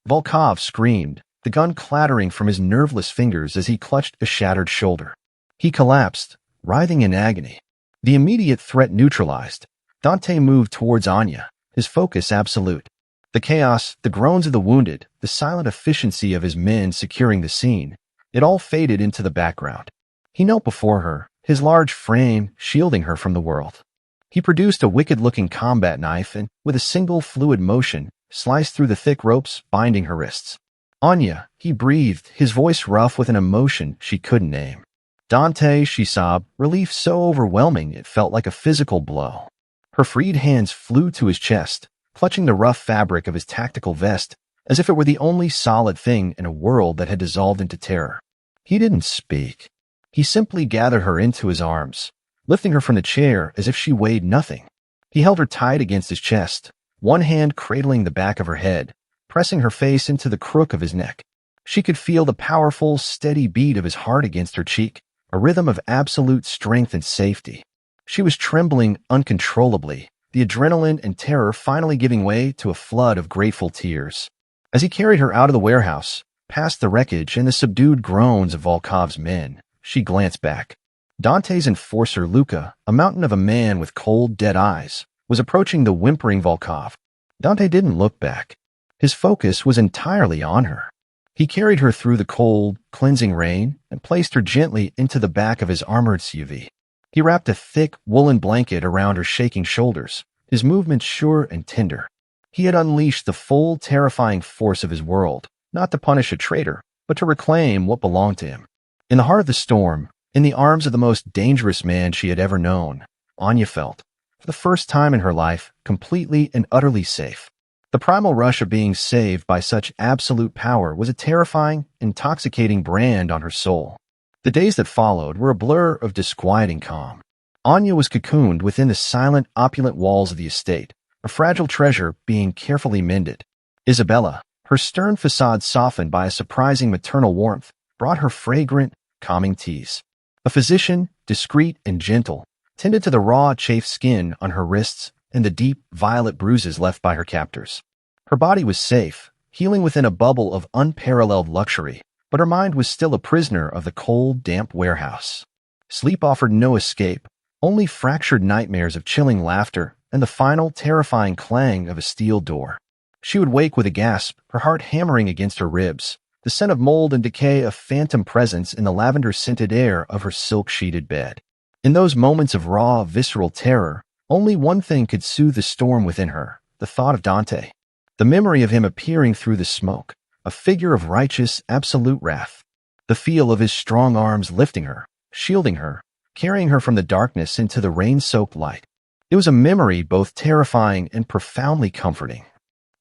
Volkov screamed, the gun clattering from his nerveless fingers as he clutched a shattered shoulder. He collapsed, writhing in agony. The immediate threat neutralized, Dante moved towards Anya, his focus absolute. The chaos, the groans of the wounded, the silent efficiency of his men securing the scene, it all faded into the background. He knelt before her, his large frame shielding her from the world. He produced a wicked-looking combat knife and, with a single fluid motion, sliced through the thick ropes binding her wrists. Anya, he breathed, his voice rough with an emotion she couldn't name. Dante, she sobbed, relief so overwhelming it felt like a physical blow. Her freed hands flew to his chest, clutching the rough fabric of his tactical vest as if it were the only solid thing in a world that had dissolved into terror. He didn't speak. He simply gathered her into his arms, lifting her from the chair as if she weighed nothing. He held her tight against his chest, one hand cradling the back of her head, pressing her face into the crook of his neck. She could feel the powerful, steady beat of his heart against her cheek, a rhythm of absolute strength and safety. She was trembling uncontrollably, the adrenaline and terror finally giving way to a flood of grateful tears. As he carried her out of the warehouse, past the wreckage and the subdued groans of Volkov's men, she glanced back. Dante's enforcer, Luca, a mountain of a man with cold, dead eyes, was approaching the whimpering Volkov. Dante didn't look back. His focus was entirely on her. He carried her through the cold, cleansing rain and placed her gently into the back of his armored SUV. He wrapped a thick, woolen blanket around her shaking shoulders, his movements sure and tender. He had unleashed the full, terrifying force of his world, not to punish a traitor, but to reclaim what belonged to him. In the heart of the storm, in the arms of the most dangerous man she had ever known, Anya felt, for the first time in her life, completely and utterly safe. The primal rush of being saved by such absolute power was a terrifying, intoxicating brand on her soul. The days that followed were a blur of disquieting calm. Anya was cocooned within the silent, opulent walls of the estate, a fragile treasure being carefully mended. Isabella, her stern facade softened by a surprising maternal warmth, brought her fragrant, calming teas. A physician, discreet and gentle, tended to the raw, chafed skin on her wrists and the deep, violet bruises left by her captors. Her body was safe, healing within a bubble of unparalleled luxury, but her mind was still a prisoner of the cold, damp warehouse. Sleep offered no escape, only fractured nightmares of chilling laughter and the final, terrifying clang of a steel door. She would wake with a gasp, her heart hammering against her ribs, the scent of mold and decay a phantom presence in the lavender-scented air of her silk-sheeted bed. In those moments of raw, visceral terror, only one thing could soothe the storm within her, the thought of Dante. The memory of him appearing through the smoke, a figure of righteous, absolute wrath. The feel of his strong arms lifting her, shielding her, carrying her from the darkness into the rain-soaked light. It was a memory both terrifying and profoundly comforting.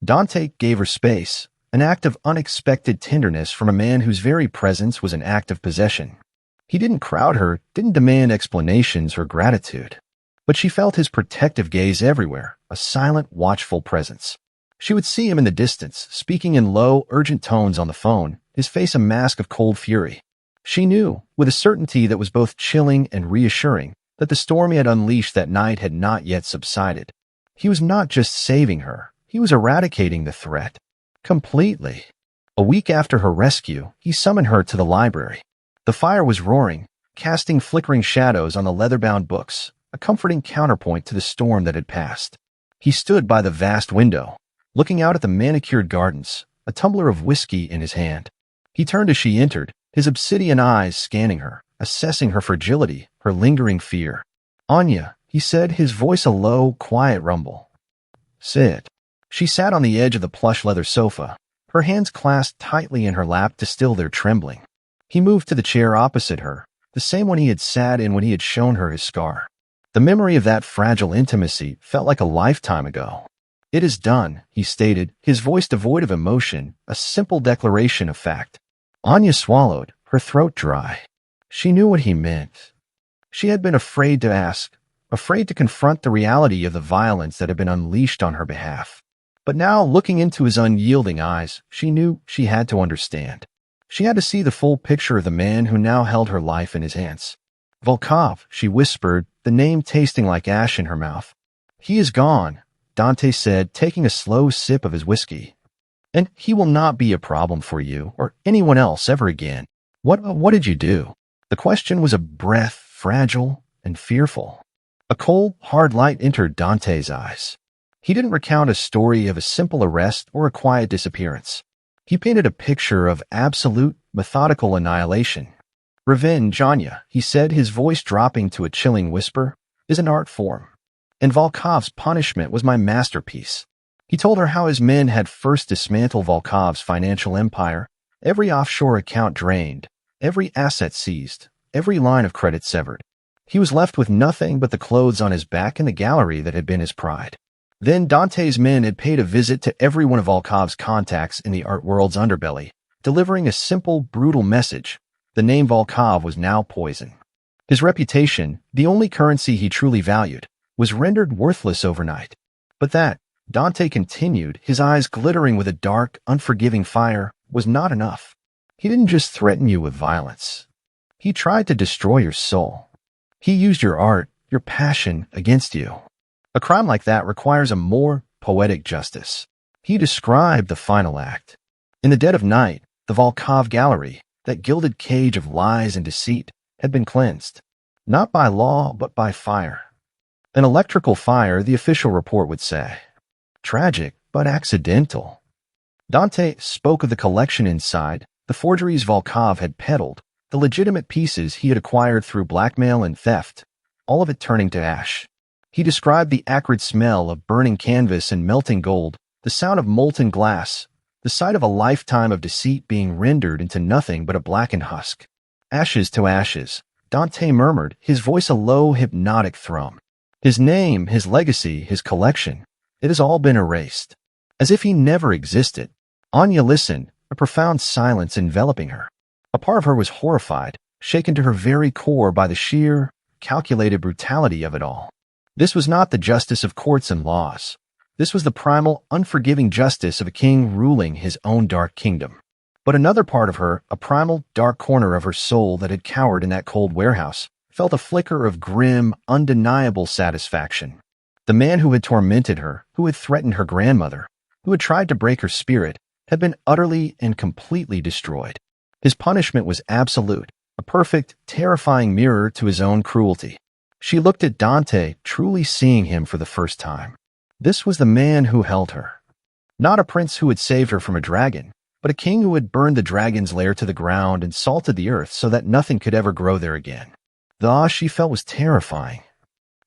Dante gave her space, an act of unexpected tenderness from a man whose very presence was an act of possession. He didn't crowd her, didn't demand explanations or gratitude. But she felt his protective gaze everywhere, a silent, watchful presence. She would see him in the distance, speaking in low, urgent tones on the phone, his face a mask of cold fury. She knew, with a certainty that was both chilling and reassuring, that the storm he had unleashed that night had not yet subsided. He was not just saving her, he was eradicating the threat. Completely. A week after her rescue, he summoned her to the library. The fire was roaring, casting flickering shadows on the leather-bound books, a comforting counterpoint to the storm that had passed. He stood by the vast window, looking out at the manicured gardens, a tumbler of whiskey in his hand. He turned as she entered, his obsidian eyes scanning her, assessing her fragility, her lingering fear. "Anya," he said, his voice a low, quiet rumble. "Sit." She sat on the edge of the plush leather sofa, her hands clasped tightly in her lap to still their trembling. He moved to the chair opposite her, the same one he had sat in when he had shown her his scar. The memory of that fragile intimacy felt like a lifetime ago. "It is done," he stated, his voice devoid of emotion, a simple declaration of fact. Anya swallowed, her throat dry. She knew what he meant. She had been afraid to ask, afraid to confront the reality of the violence that had been unleashed on her behalf. But now, looking into his unyielding eyes, she knew she had to understand. She had to see the full picture of the man who now held her life in his hands. "Volkov," she whispered, the name tasting like ash in her mouth. "He is gone," Dante said, taking a slow sip of his whiskey. "And he will not be a problem for you or anyone else ever again." What did you do?" The question was a breath, fragile and fearful. A cold, hard light entered Dante's eyes. He didn't recount a story of a simple arrest or a quiet disappearance. He painted a picture of absolute, methodical annihilation. "Revenge, Anya," he said, his voice dropping to a chilling whisper, "is an art form. And Volkov's punishment was my masterpiece." He told her how his men had first dismantled Volkov's financial empire, every offshore account drained, every asset seized, every line of credit severed. He was left with nothing but the clothes on his back and the gallery that had been his pride. Then Dante's men had paid a visit to every one of Volkov's contacts in the art world's underbelly, delivering a simple, brutal message. The name Volkov was now poison. His reputation, the only currency he truly valued, was rendered worthless overnight. But that, Dante continued, his eyes glittering with a dark, unforgiving fire, was not enough. He didn't just threaten you with violence. He tried to destroy your soul. He used your art, your passion, against you. A crime like that requires a more poetic justice. He described the final act. In the dead of night, the Volkov Gallery, that gilded cage of lies and deceit, had been cleansed. Not by law, but by fire. An electrical fire, the official report would say. Tragic, but accidental. Dante spoke of the collection inside, the forgeries Volkov had peddled, the legitimate pieces he had acquired through blackmail and theft, all of it turning to ash. He described the acrid smell of burning canvas and melting gold, the sound of molten glass, the sight of a lifetime of deceit being rendered into nothing but a blackened husk. "Ashes to ashes," Dante murmured, his voice a low, hypnotic thrum. His name, his legacy, his collection, it has all been erased. As if he never existed. Anya listened, a profound silence enveloping her. A part of her was horrified, shaken to her very core by the sheer, calculated brutality of it all. This was not the justice of courts and laws. This was the primal, unforgiving justice of a king ruling his own dark kingdom. But another part of her, a primal, dark corner of her soul that had cowered in that cold warehouse, felt a flicker of grim, undeniable satisfaction. The man who had tormented her, who had threatened her grandmother, who had tried to break her spirit, had been utterly and completely destroyed. His punishment was absolute, a perfect, terrifying mirror to his own cruelty. She looked at Dante, truly seeing him for the first time. This was the man who held her. Not a prince who had saved her from a dragon, but a king who had burned the dragon's lair to the ground and salted the earth so that nothing could ever grow there again. The awe she felt was terrifying.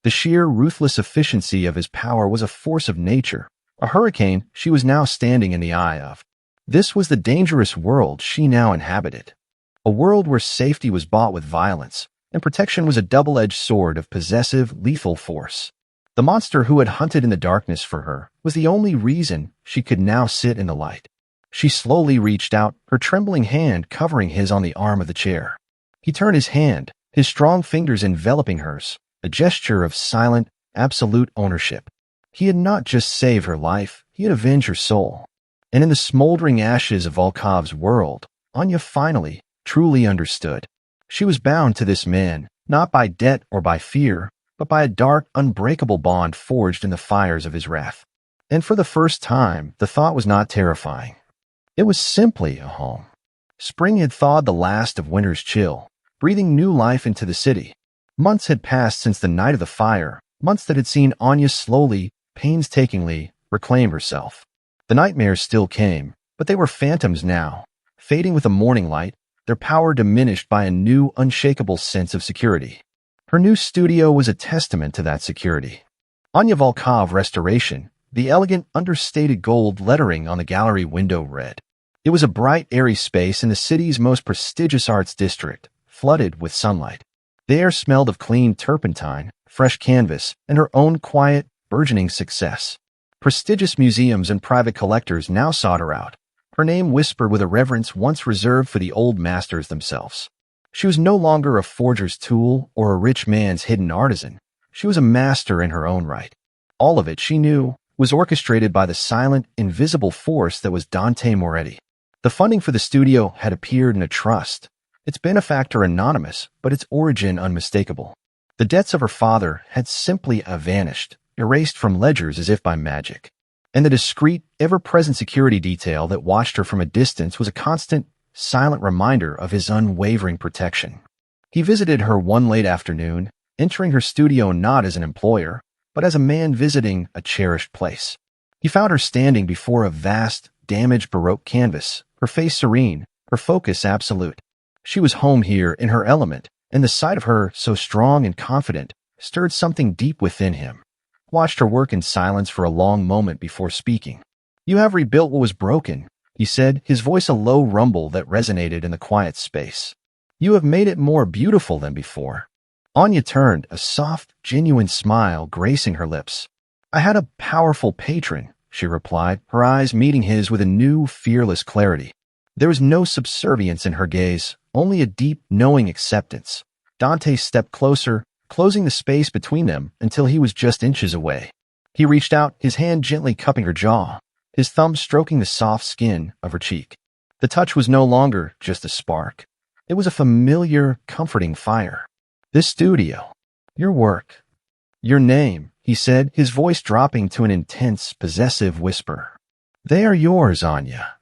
The sheer, ruthless efficiency of his power was a force of nature, a hurricane she was now standing in the eye of. This was the dangerous world she now inhabited. A world where safety was bought with violence, and protection was a double-edged sword of possessive, lethal force. The monster who had hunted in the darkness for her was the only reason she could now sit in the light. She slowly reached out, her trembling hand covering his on the arm of the chair. He turned his hand, his strong fingers enveloping hers, a gesture of silent, absolute ownership. He had not just saved her life, he had avenged her soul. And in the smoldering ashes of Volkov's world, Anya finally, truly understood. She was bound to this man, not by debt or by fear, but by a dark, unbreakable bond forged in the fires of his wrath. And for the first time, the thought was not terrifying. It was simply a home. Spring had thawed the last of winter's chill, breathing new life into the city. Months had passed since the night of the fire, months that had seen Anya slowly, painstakingly, reclaim herself. The nightmares still came, but they were phantoms now, fading with the morning light, their power diminished by a new, unshakable sense of security. Her new studio was a testament to that security. Anya Volkov Restoration, the elegant, understated gold lettering on the gallery window read. It was a bright, airy space in the city's most prestigious arts district, flooded with sunlight. The air smelled of clean turpentine, fresh canvas, and her own quiet, burgeoning success. Prestigious museums and private collectors now sought her out, her name whispered with a reverence once reserved for the old masters themselves. She was no longer a forger's tool or a rich man's hidden artisan. She was a master in her own right. All of it, she knew, was orchestrated by the silent, invisible force that was Dante Moretti. The funding for the studio had appeared in a trust, its benefactor anonymous, but its origin unmistakable. The debts of her father had simply vanished, erased from ledgers as if by magic. And the discreet, ever-present security detail that watched her from a distance was a constant, silent reminder of his unwavering protection. He visited her one late afternoon, entering her studio not as an employer, but as a man visiting a cherished place. He found her standing before a vast, damaged Baroque canvas, her face serene, her focus absolute. She was home here in her element, and the sight of her, so strong and confident, stirred something deep within him. Watched her work in silence for a long moment before speaking. "You have rebuilt what was broken," he said, his voice a low rumble that resonated in the quiet space. "You have made it more beautiful than before." Anya turned, a soft, genuine smile gracing her lips. "I had a powerful patron," she replied, her eyes meeting his with a new, fearless clarity. There was no subservience in her gaze, only a deep, knowing acceptance. Dante stepped closer, closing the space between them until he was just inches away. He reached out, his hand gently cupping her jaw, his thumb stroking the soft skin of her cheek. The touch was no longer just a spark. It was a familiar, comforting fire. "This studio, your work, your name," he said, his voice dropping to an intense, possessive whisper. "They are yours, Anya.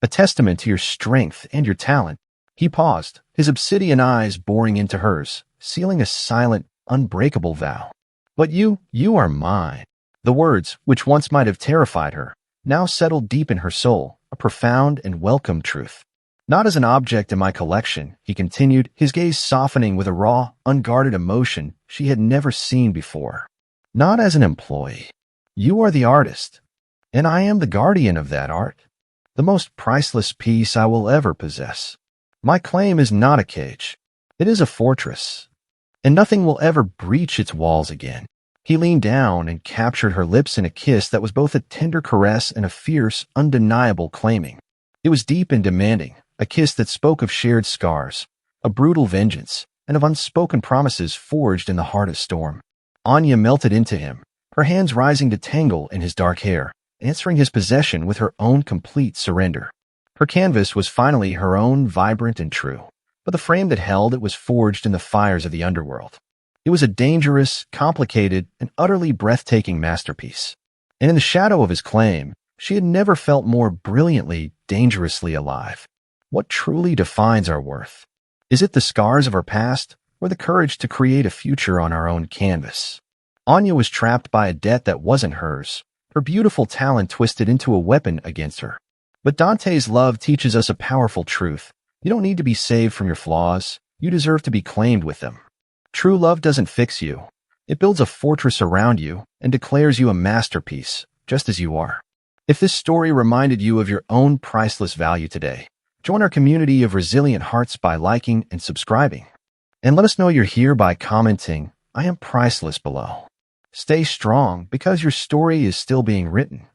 A testament to your strength and your talent." He paused, his obsidian eyes boring into hers, sealing a silent, unbreakable vow. "But you are mine." The words, which once might have terrified her, now settled deep in her soul, a profound and welcome truth. "Not as an object in my collection," he continued, his gaze softening with a raw, unguarded emotion she had never seen before. "Not as an employee. You are the artist, and I am the guardian of that art, the most priceless piece I will ever possess. My claim is not a cage. It is a fortress, and nothing will ever breach its walls again." He leaned down and captured her lips in a kiss that was both a tender caress and a fierce, undeniable claiming. It was deep and demanding, a kiss that spoke of shared scars, a brutal vengeance, and of unspoken promises forged in the heart of storm. Anya melted into him, her hands rising to tangle in his dark hair, answering his possession with her own complete surrender. Her canvas was finally her own, vibrant and true, but the frame that held it was forged in the fires of the underworld. It was a dangerous, complicated, and utterly breathtaking masterpiece. And in the shadow of his claim, she had never felt more brilliantly, dangerously alive. What truly defines our worth? Is it the scars of our past, or the courage to create a future on our own canvas? Anya was trapped by a debt that wasn't hers, her beautiful talent twisted into a weapon against her. But Dante's love teaches us a powerful truth. You don't need to be saved from your flaws. You deserve to be claimed with them. True love doesn't fix you. It builds a fortress around you and declares you a masterpiece, just as you are. If this story reminded you of your own priceless value today, join our community of resilient hearts by liking and subscribing. And let us know you're here by commenting, "I am priceless" below. Stay strong because your story is still being written.